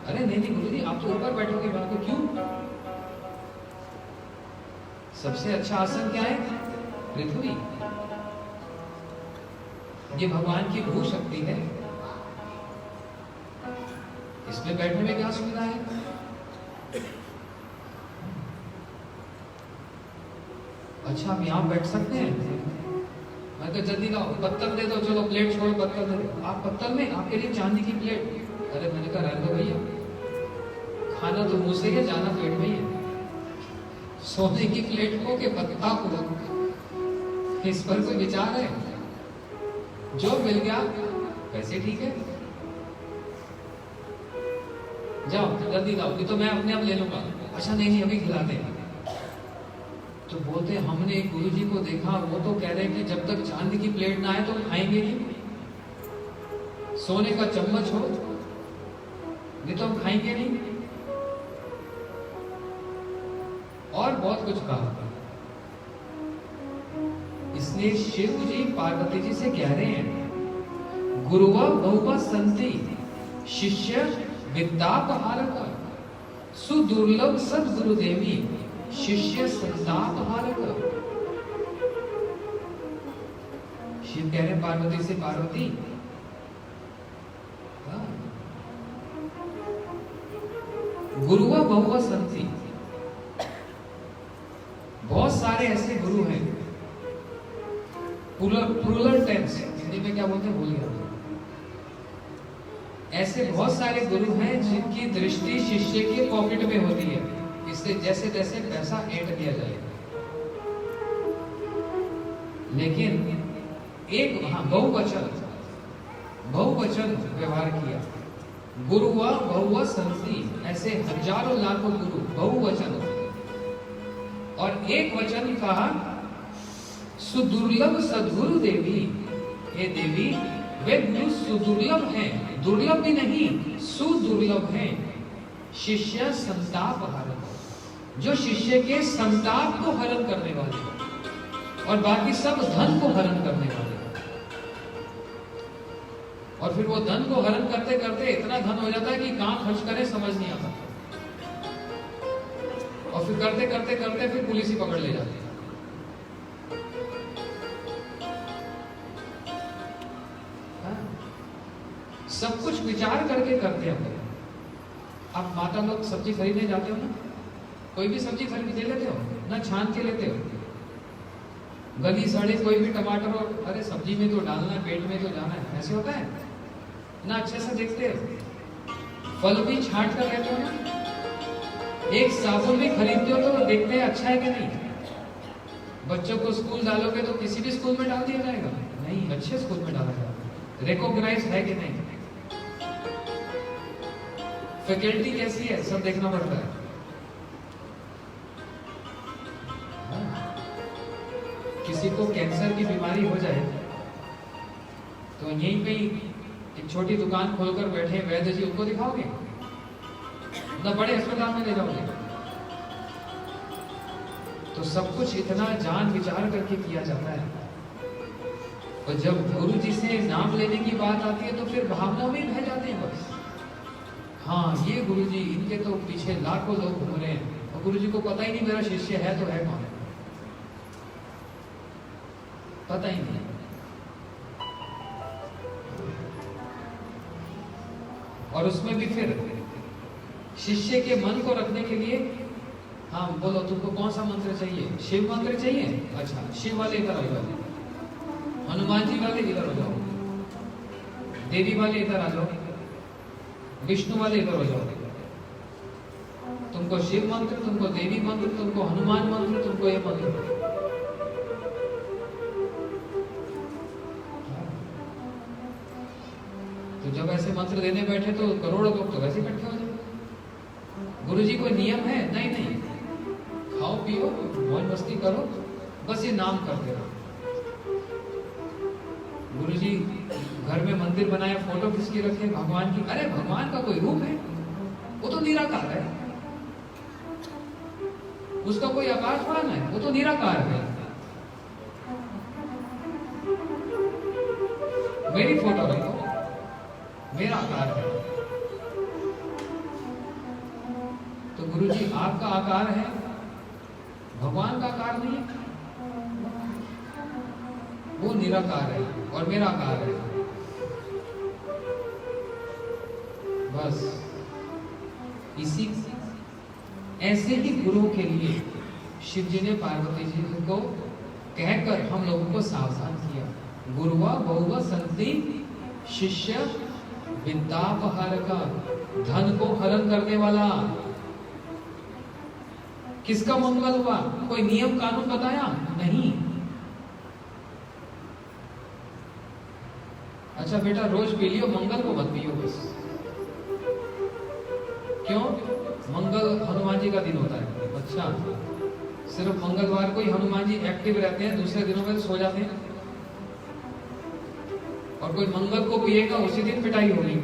अरे नहीं नहीं गुरुजी, आप तो ऊपर बैठोगे। मैं को क्यों? सबसे अच्छा आसन क्या है? पृथ्वी। ये भगवान की भू शक्ति है, इसमें बैठने में क्या सुविधा है? अच्छा हम यहाँ बैठ सकते हैं? मैं तो जल्दी लाओ, पत्तल दे दो, चलो प्लेट छोड़ो, पत्तल दे दो। आप पत्तल में, आपके लिए चांदी की प्लेट। अरे मैंने कहा रहने दो भैया, खाना तो मुंह से ही है, जाना पेट में ही है। सोने की प्लेट को के पत्ता को, इस पर कोई विचार है? जो मिल गया वैसे ठीक है, जाओ जल्दी लाओ, नहीं तो मैं अपने आप ले लूंगा। अच्छा नहीं नहीं अभी खिलाते हैं। तो बोलते हमने एक गुरुजी को देखा, वो तो कह रहे हैं कि जब तक चांदी की प्लेट ना आए तो खाएंगे नहीं, सोने का चम्मच हो नहीं तो हम खाएंगे नहीं, और बहुत कुछ कहा। इसलिए शिव जी पार्वती जी से कह रहे हैं, गुरुवा बहुवा संति शिष्य विद्यापहारक, सुदुर्लभ सद्गुरुदेवी शिष्य संतापहारक। शिव कह रहे पार्वती से, पार्वती गुरुवा बहुवा संति, बहुत सारे ऐसे गुरु हैं, प्लूरल टेंस हिंदी में क्या बोलते हैं भूल गया। ऐसे बहुत सारे गुरु हैं जिनकी दृष्टि शिष्य के पॉकेट में होती है, इससे जैसे तैसे पैसा ऐंठ दिया जाए। लेकिन एक बहुवचन व्यवहार किया, गुरुवा बहुवा संति, ऐसे हजारों लाखों गुरु बहुवचन, और एक वचन कहा, सुदुर्लभ सद्गुरु देवी, हे देवी वे गुरु सुदुर्लभ हैं, दुर्लभ भी नहीं, सुदुर्लभ हैं, शिष्य संताप हरण, जो शिष्य के संताप को हरण करने वाले और बाकी सब धन को हरण करने वाले। और फिर वो धन को हरण करते करते इतना धन हो जाता है कि कहां खर्च करें समझ नहीं आता, और फिर करते करते करते फिर पुलिस ही पकड़ ले जाती है। सब कुछ विचार करके करते हैं। आप माता लोग सब्जी खरीदने जाते हो ना, कोई भी सब्जी खरीद लेते हो ना, छान के लेते हो, गली सड़े कोई भी टमाटर, और अरे सब्जी में तो डालना है, पेट में तो जाना है, ऐसे होता है ना, अच्छे से देखते हो। फल भी छांट कर लेते हो ना, एक साबुन भी खरीदते हो तो देखते हैं अच्छा है कि नहीं। बच्चों को स्कूल डालोगे तो किसी भी स्कूल में डाल दिया जाएगा? नहीं, अच्छे स्कूल में डाला जाएगा, रिकॉग्नाइज है कि नहीं, फैकल्टी कैसी है, सब देखना पड़ता है। किसी को कैंसर की बीमारी हो जाए तो यहीं पे एक छोटी दुकान खोलकर बैठे वैद्य जी, उनको दिखाओगे ना, बड़े अस्पताल में ले जाओगे? तो सब कुछ इतना जान विचार करके किया जाता है। और जब गुरु जी से नाम लेने की बात आती है तो फिर भावनाओं में बह जाते हैं बस। हाँ, ये गुरु जी, इनके तो पीछे लाखों लोग घूम रहे हैं, और गुरु जी को पता ही नहीं मेरा शिष्य है तो है कौन, पता ही नहीं। और उसमें भी फिर शिष्य के मन को रखने के लिए, हाँ बोलो तुमको कौन सा मंत्र चाहिए? शिव मंत्र चाहिए? अच्छा, शिव वाले इधर आ जाओ, हनुमान जी वाले इधर हो जाओ, देवी वाले इधर आ जाओ, विष्णु वाले इधर हो जाओ। तुमको शिव मंत्र, तुमको देवी मंत्र, तुमको हनुमान मंत्र, तुमको ये मंत्र। तो जब ऐसे मंत्र देने बैठे तो करोड़ों लोग तो वैसे इकट्ठे हो जाए। गुरुजी कोई नियम है? नहीं नहीं, खाओ पियो मौज मस्ती करो, बस ये नाम करते रहो। गुरुजी घर में मंदिर बनाया, फोटो किसकी रखे? भगवान की। अरे भगवान का कोई रूप है? वो तो निराकार है, उसका कोई आकार थोड़ा ना है, वो तो निराकार है। मेरी फोटो रखो, मेरा आकार है। तो गुरुजी आपका आकार है, भगवान का आकार नहीं है, वो निराकार है और मेरा आकार है। बस इसी ऐसे ही गुरुओं के लिए शिव जी ने पार्वती जी को कहकर हम लोगों को सावधान किया। गुरुवा बहुवा संति, शिष्य विद्यापहार का, धन को हरण करने वाला। किसका मंगल हुआ? कोई नियम कानून बताया? नहीं। अच्छा बेटा रोज पी लियो, मंगल को मत पियो बस। क्यों? मंगल हनुमान जी का दिन होता है। अच्छा, सिर्फ मंगलवार को ही हनुमान जी एक्टिव रहते हैं, दूसरे दिनों में सो जाते हैं। और कोई मंगल को पिएगा उसी दिन पिटाई होगी,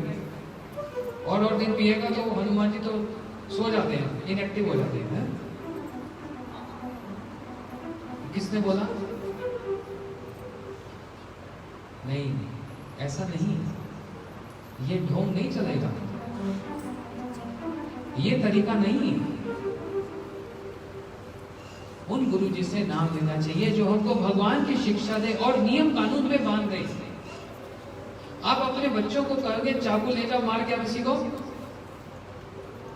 और दिन पिएगा तो हनुमान जी तो सो जाते हैं, इनएक्टिव हो जाते हैं। किसने बोला? नहीं, ऐसा नहीं, ये ढोंग नहीं चलेगा, ये तरीका नहीं। उन गुरु जी से नाम लेना चाहिए जो हमको भगवान की शिक्षा दे और नियम कानून में बांध दे। आप अपने बच्चों को कहोगे चाकू ले जाओ मार के किसी को,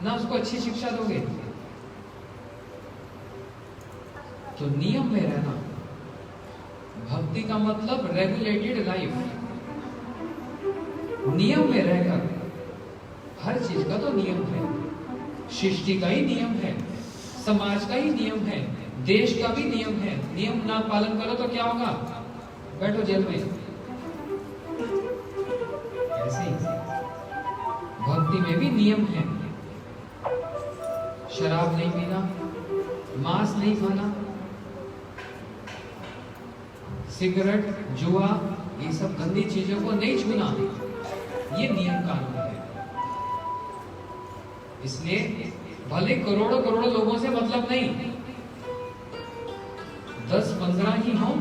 ना उसको अच्छी शिक्षा दोगे। तो नियम में रहना, भक्ति का मतलब रेगुलेटेड लाइफ, नियम में रहकर। हर चीज का तो नियम है, सृष्टि का ही नियम है, समाज का ही नियम है, देश का भी नियम है। नियम ना पालन करो तो क्या होगा? बैठो जेल में। ऐसे ही भक्ति में भी नियम है। शराब नहीं पीना, मांस नहीं खाना, सिगरेट, जुआ, ये सब गंदी चीजों को नहीं छूना, ये नियम कानून है। इसलिए भले करोड़ों करोड़ों लोगों से मतलब नहीं, 10-15 ही हों,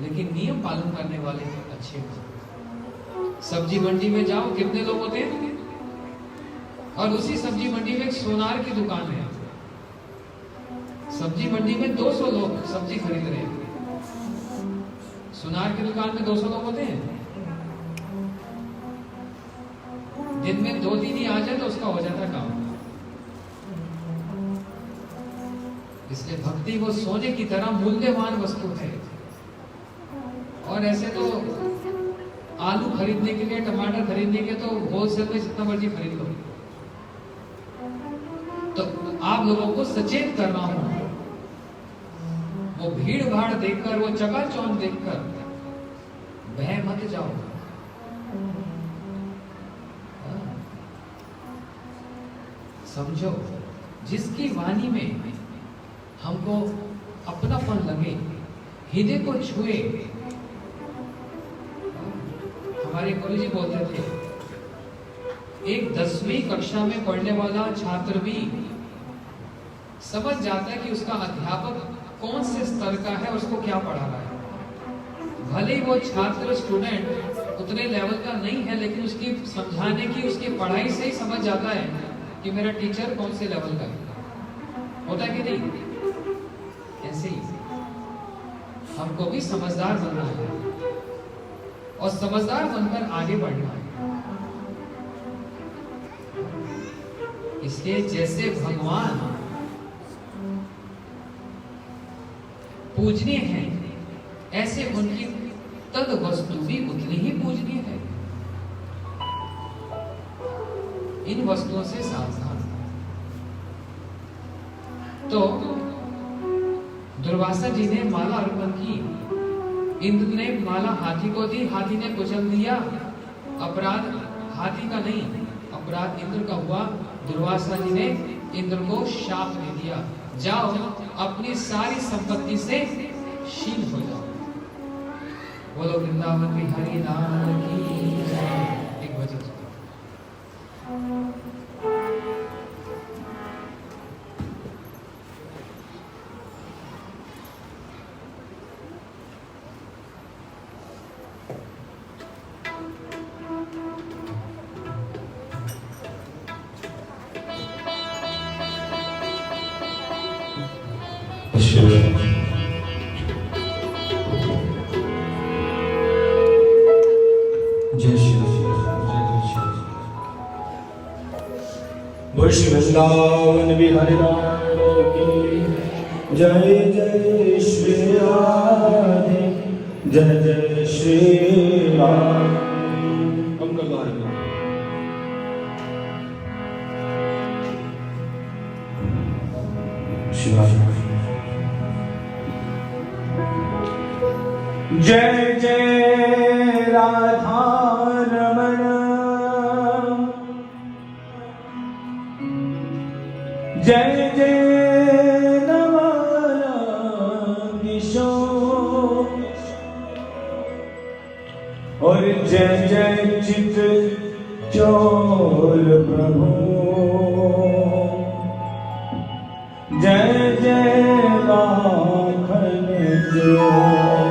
लेकिन नियम पालन करने वाले अच्छे हों। सब्जी मंडी में जाओ, कितने लोग होते हैं? और उसी सब्जी मंडी में एक सोनार की दुकान है। सब्जी मंडी में 200 लोग सब्जी खरीद रहे हैं, सोनार की दुकान में 200 लोग होते हैं। दिन में 2-3 ही आ जाए तो उसका हो जाता काम। इसलिए भक्ति वो सोने की तरह मूल्यवान वस्तु है। और ऐसे तो आलू खरीदने के लिए, टमाटर खरीदने के तो होलसेल में जितना मर्जी खरीद लो। तो आप लोगों को सचेत कर रहा हूं, वो भीड़ भाड़ देखकर, वो चकाचौंध देखकर बह मत जाओ। समझो, जिसकी वाणी में हमको अपनापन लगे, हृदय को छुए। हमारे गुरु जी बोलते थे, एक 10वीं कक्षा में पढ़ने वाला छात्र भी समझ जाता है कि उसका अध्यापक कौन से स्तर का है, उसको क्या पढ़ा रहा है। भले ही वो छात्र, स्टूडेंट उतने लेवल का नहीं है, लेकिन उसकी समझाने की, उसकी पढ़ाई से ही समझ जाता है कि मेरा टीचर कौन से लेवल का है। होता है कि नहीं? ऐसे ही हमको भी समझदार बनना है और समझदार बनकर आगे बढ़ना है। इसलिए जैसे भगवान पूजनीय हैं, ऐसे उनकी तद वस्तु भी उतनी ही पूजनीय है। इन वस्तुओं से सावधान। तो दुर्वासा जी ने माला अर्पण की, इंद्र ने माला हाथी को दी, हाथी ने कुचल दिया। अपराध हाथी का नहीं, अपराध इंद्र का हुआ। दुर्वासा जी ने इंद्र को शाप दे दिया, जाओ अपनी सारी संपत्ति से शील हो जाओ। बोलो वृंदावन बिहारी लाल की जय। एक भजन श्री वृंदावन बिहारी लाल की जय। जय श्री राधे, जय जय श्री राम। जय जय राधा रमण, जय जय नवाला किशोर, और जय जय चित चोर प्रभु, जय जय माखन चोर।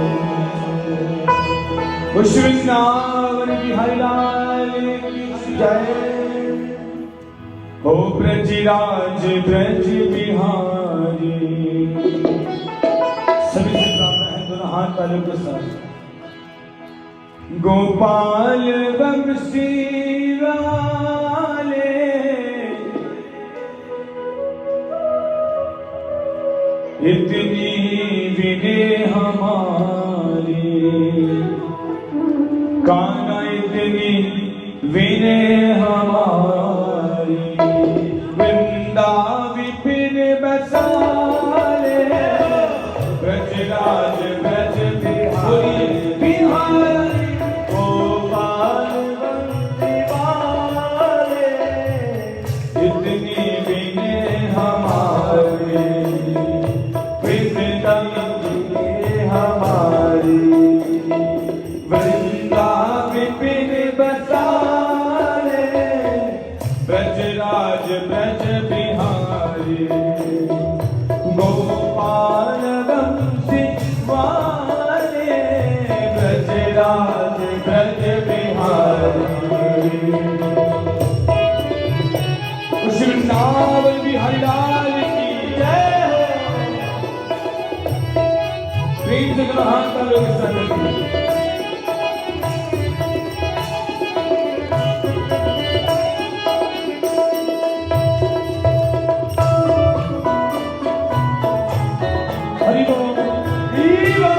वृंदावन बिहारी लाल की जय। हो ब्रजराज ब्रज बिहारी। सभी से प्रार्थना है, दोनों हाथ तालियों के साथ। गोपाल बंसी वाले इतनी विनय हमारी, कान्हा इतनी विनय हमारी, वृंदा विपिन बसाले, ब्रजराज ब्रज बिहारी, गोपाल बंसी वाले, इतनी विनय हमारी, वृंदा विनय हमारी, वृंदा विपिन बसाले, ब्रजराज ब्रज बिहारी, गोपाल बंसी वाले, ब्रजराज ब्रज बिहारी। वृंदावन बिहारी लाल की जय हो। प्रेम से करो हाथ का लोग संग। हरि बोल, हरि बोल।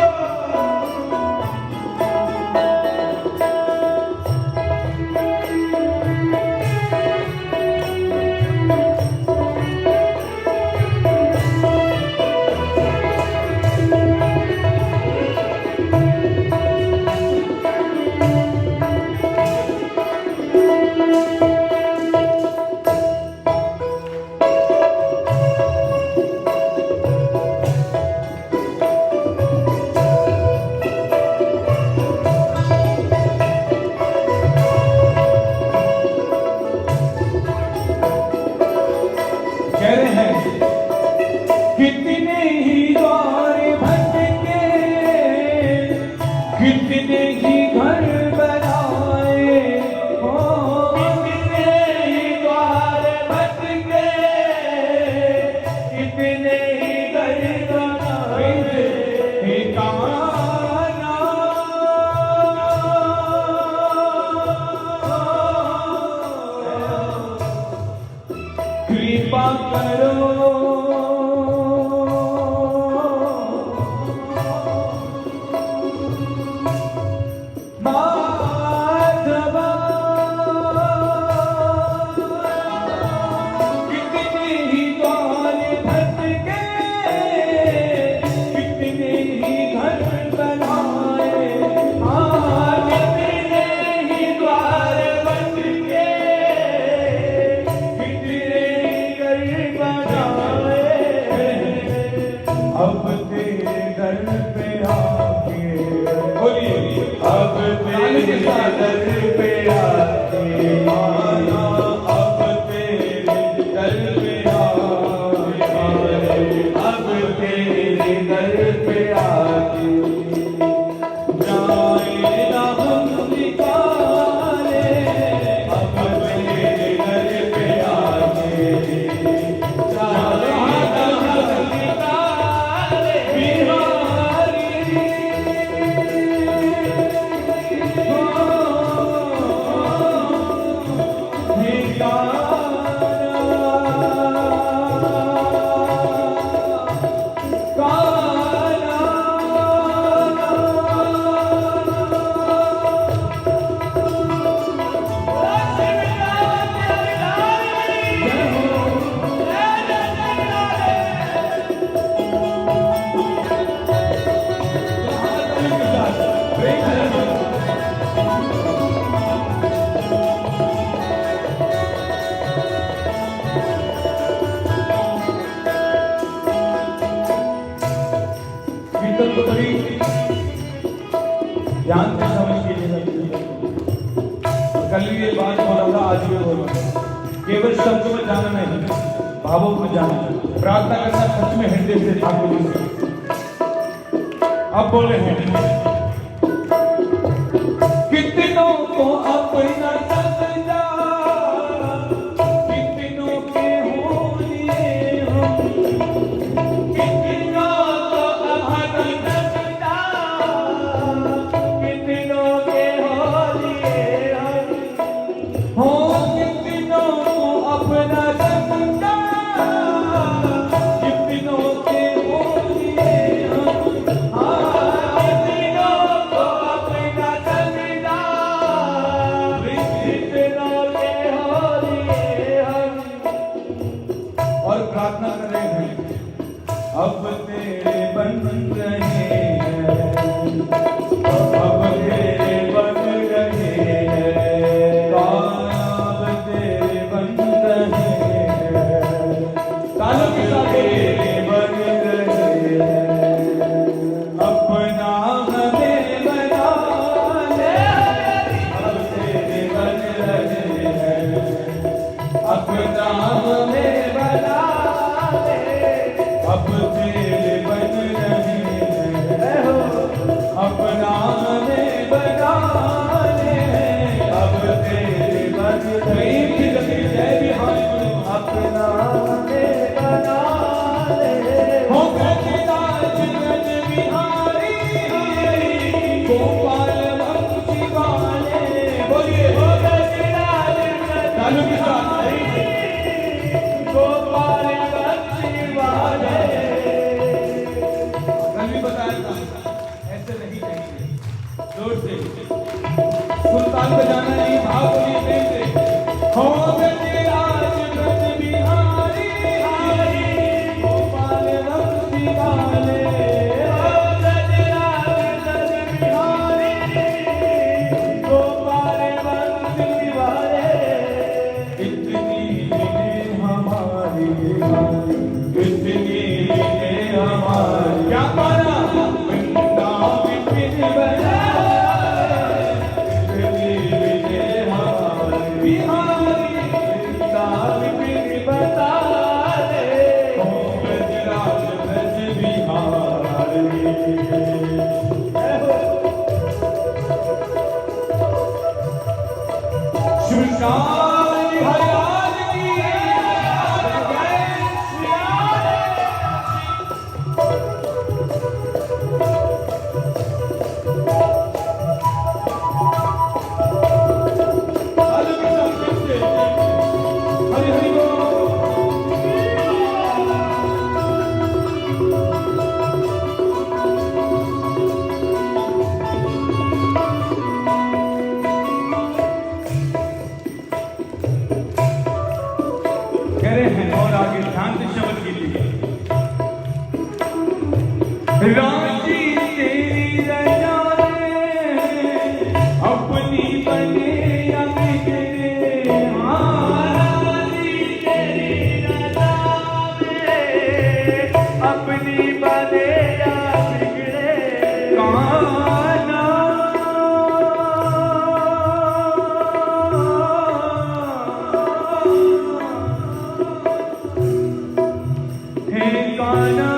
कह रहे हैं कितने ही द्वार भटके, कितने ही घर बनाए, हो कितने ही द्वार भटके, कितने ही घर बनाए, हे कान्हा कृपा करो, माधवा कितने ही द्वार भटके, कितने ही घर बनाए, हाँ कितने ही द्वार भटके, कितने ही घर बनाए, अब तेरे दर पे आके, बोलिए अब तेरे दर पे आके, माना अब तेरे दर पे आके, अब तेरे दर पे आके, जाए ना हम निकाले, अब तेरे दर पे आके, जाए ना हम निकाले, बिहारी कीर्तन को बड़ी ध्यान से समझ के लिए, कल भी ये बात बोला था, आज भी बोला, केवल शब्द में जाना नहीं, भावों में जाना, प्रार्थना करना सच में हृदय से ठाकुर जी से। अब बोले हैं कितनों को अपना समझा, कितनों के हो लिए हम, कितनों को अपना समझा, कितनों के हो लिए हम, हो कितनों को अपना समझा, कितनों के हो अब तेरे बन रहे हैं, अब तेरे बन रहे हैं, अब तेरे बन रहे हैं, तालों के साथ तेरे बन रहे हैं, अपना हमें बना ले, अब तेरे बन रहे हैं, अपना हमें बना ले, अब तेरे बन रहे हैं, अपना हमें बना ले, अब तेरे बन रहे हैं, जय बिहारी अपना हमें बना ले, हो गजराज गज बिहारी गोपाल बंसी वाले, बोलिए हो गजराज तालू के साथ गोपाल बंसी वाले। कल भी बताया था ऐसे नहीं चाहिए, जोर से सुल्तान बजाना नहीं, भाव बोलिए प्रेम से, हो गजराज गज बिहारी गोपाल बंसी वाले, हो गजराज गज बिहारी गोपाल बंसी वाले। इतनी हमारी इतनी हमारी क्या पाना विपिन बना, इतनी हमारी बिहारी विपिन बता दे, हो गजराज गज बिहारी। श्रीशान हरियाल की जय श्री हरि हरि बोल। कह रहे हैं और आगे ध्यान से शब्द कीजिए, राजी तेरी रजा में अपनी बने या बिगड़े, हाँ राजी तेरी रजा में अपनी बने या बिगड़े, काना हे काना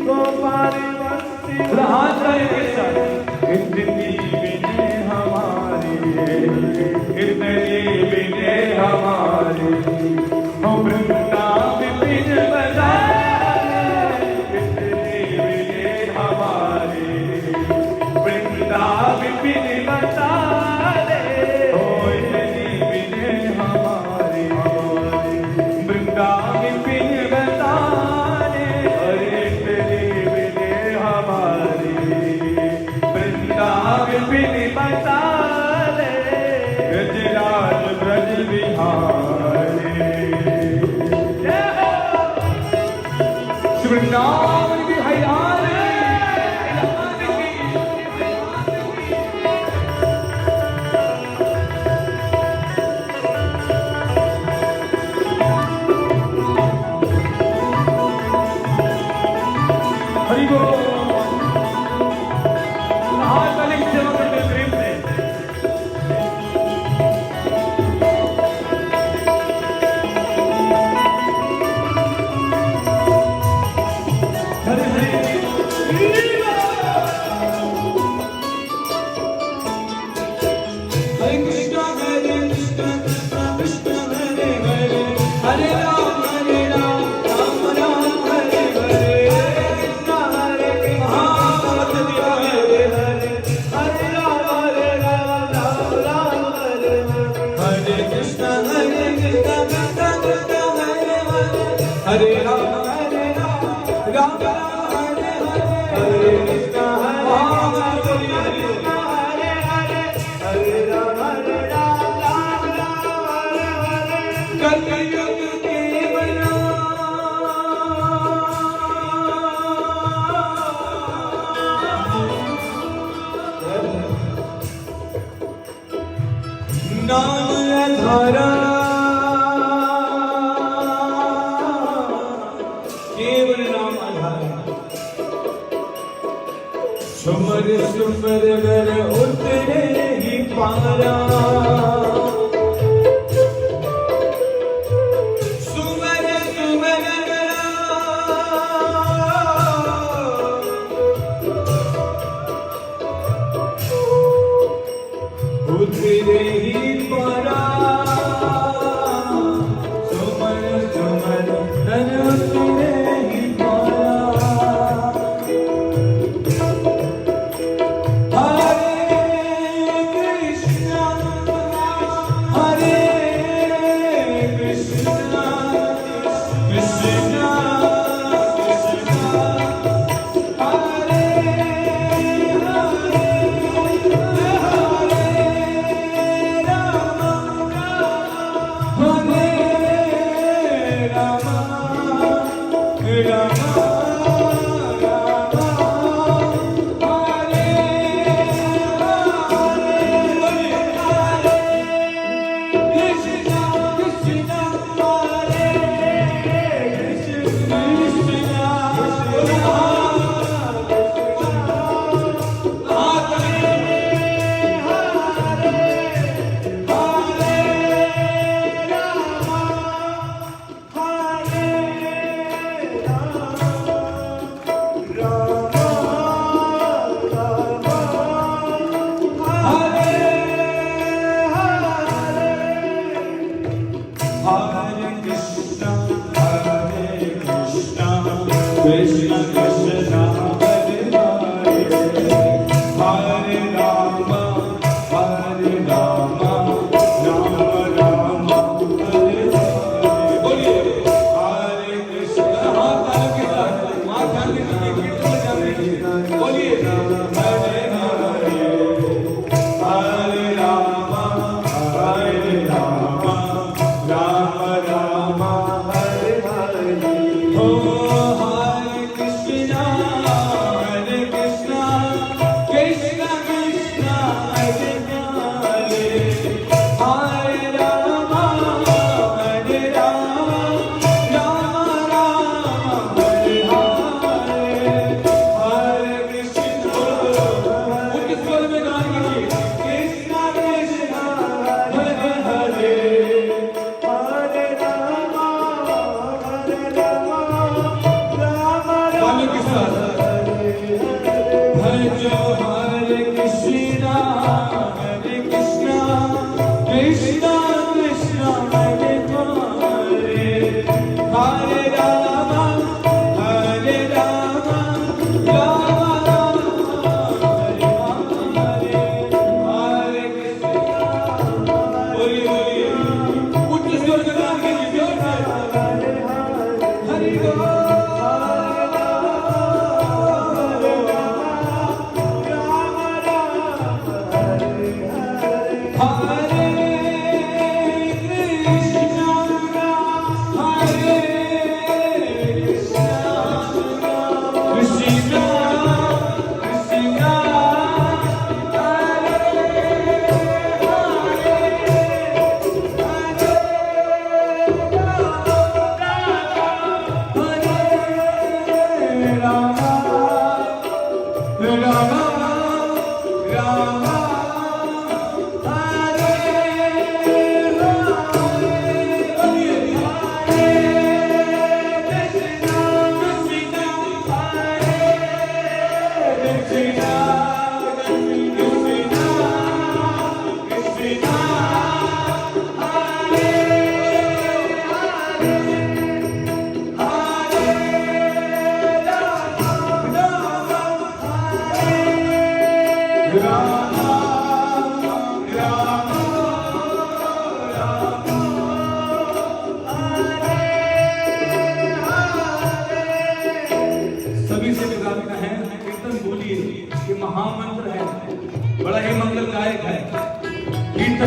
गोपाल बंसी हाथ रहे ऐसा इतनी बिने हमारी इतनी बिने हमारी हो वृंदावन बिन बजाए इतनी बिने हमारी वृंदावन बिन बजाए हो इतनी बिने हमारी वृंदावन बिन बजाए अरे इतनी बिने हमारी वृंदावन बिन बजाए गजराज ब्रज बिहारी वृंदावन भी हयारे हरि बोल हाथ वाले की सेवा करते हैं प्रेम से हरे हरे हरे कृष्ण कृष्ण कृष्ण हरे हरे हरे राम राम राम हरे हरे कृष्ण हरे कृष्ण हरे हरे हरे राम राम राम हरे हरे कृष्ण कृष्ण कृष्ण हरे हरे हरे राम राम राम हरे हरे हरे कृष्ण हरे हरे हरे राम राम हरे हरे कलयुग के बना नाम धारा केवल नाम आधार सुमर सुमर गर उतरे ही पारा सुमर सुमर उतरे ही पारा सुमर सुमर गर उतरे ही पारा हरे कृष्ण कृष्ण कृष्ण हरे कृष्ण कृष्ण हरे हरे हरे राम राम राम हरे हरे बोलिए हरे कृष्ण हाथ के साथ माथा के कीर्तन जाने बोलिए हरे हरे हरे राम राम राम हरे हरे हो हरे कृष्ण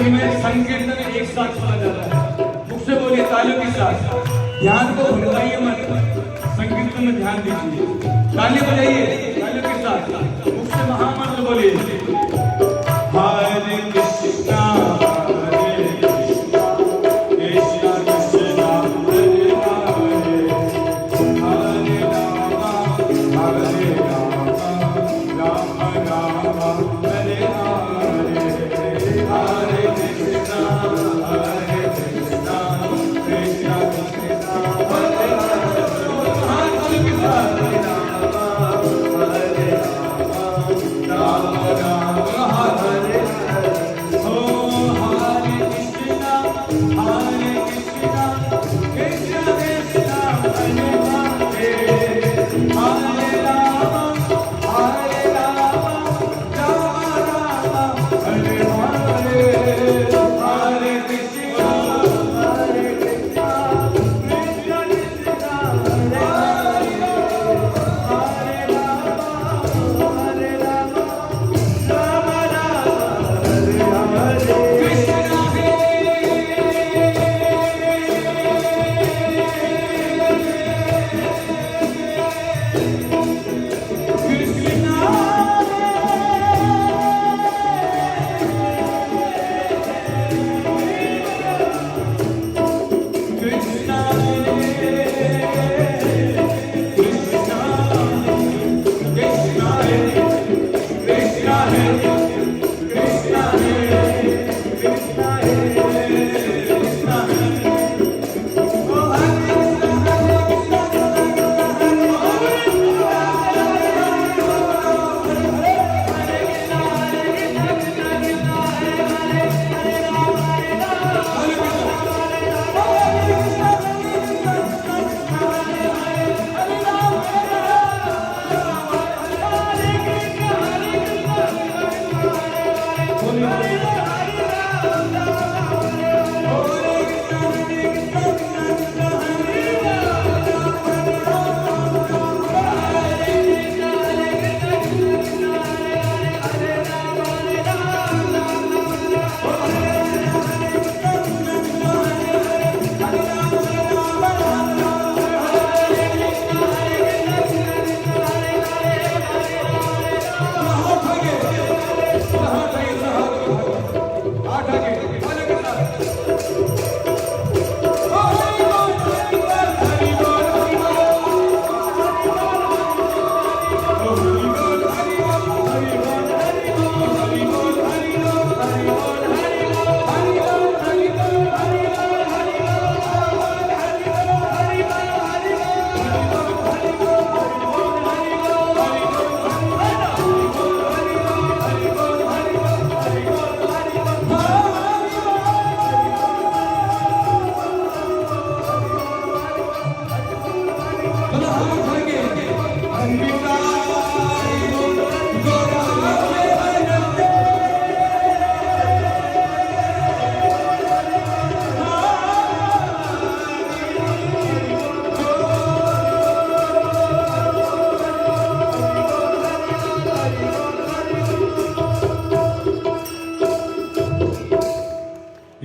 मंदिर में संकीर्तन एक साथ सुना जाता है। मुख से बोलिए तालियों के साथ, ध्यान को भटकाइए मत, संकीर्तन में ध्यान दीजिए। ताली बजाइए तालियों के साथ, मुख से महामंत्र बोलिए। हरे कृष्णा हरे कृष्णा कृष्णा कृष्णा हरे हरे, हरे राम राम राम हरे हरे, हरे कृष्णा कृष्णा कृष्णा हरे हरे। तालियों के साथ, हरे राम राम हरे हरे, ओ हरे कृष्णा कृष्णा कृष्णा हरे हरे, हरे राम राम हरे हरे, हरे कृष्णा कृष्णा कृष्णा हरे हरे, हरे राम राम हरे हरे। कृष्णा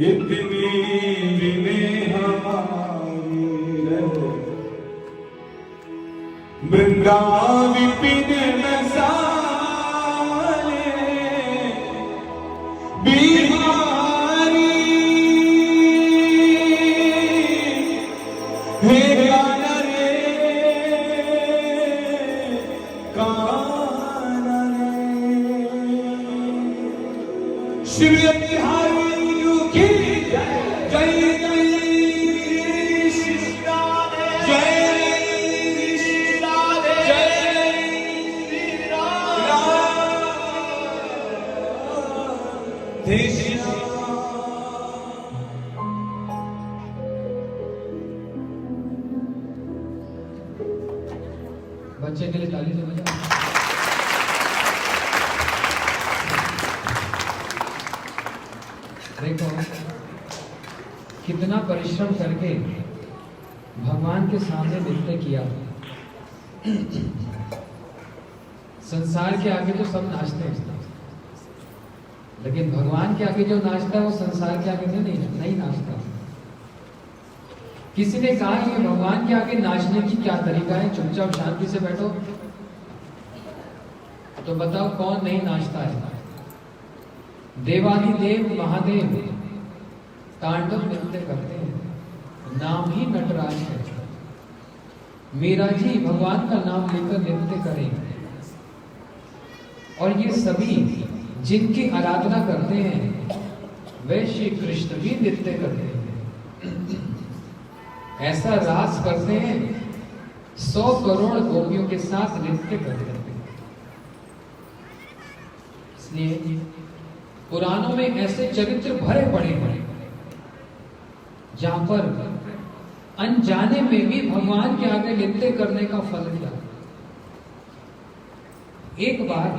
इतनी विनय हमारी रहे, वृंदावन विपिन मसाले बिहारी, हे कान्हा रे कान्हा रे, शिव बिहारी की जय जय कृष्णा, जय कृष्णा, जय श्री राधे श्याम। बच्चे के लिए ताली से बजाओ। देखो कितना परिश्रम करके भगवान के सामने नृत्य किया। संसार के आगे तो सब नाचते हैं, लेकिन भगवान के आगे जो नाचता है वो संसार के आगे नहीं नाचता। किसी ने कहा कि भगवान के आगे नाचने की क्या तरीका है, चुपचाप शांति से बैठो। तो बताओ कौन नहीं नाचता है? देवाधिदेव महादेव तांडव नृत्य करते हैं, नाम ही नटराज है। मीरा जी भगवान का नाम लेकर नृत्य करें, और ये सभी जिनकी आराधना करते हैं वे श्री कृष्ण भी नृत्य करते हैं। ऐसा रास करते हैं 100 करोड़ गोपियों के साथ नृत्य करते हैं। इसलिए पुराणों में ऐसे चरित्र भरे पड़े हैं जहां पर अनजाने में भी भगवान के आगे नृत्य करने का फल मिला। एक बार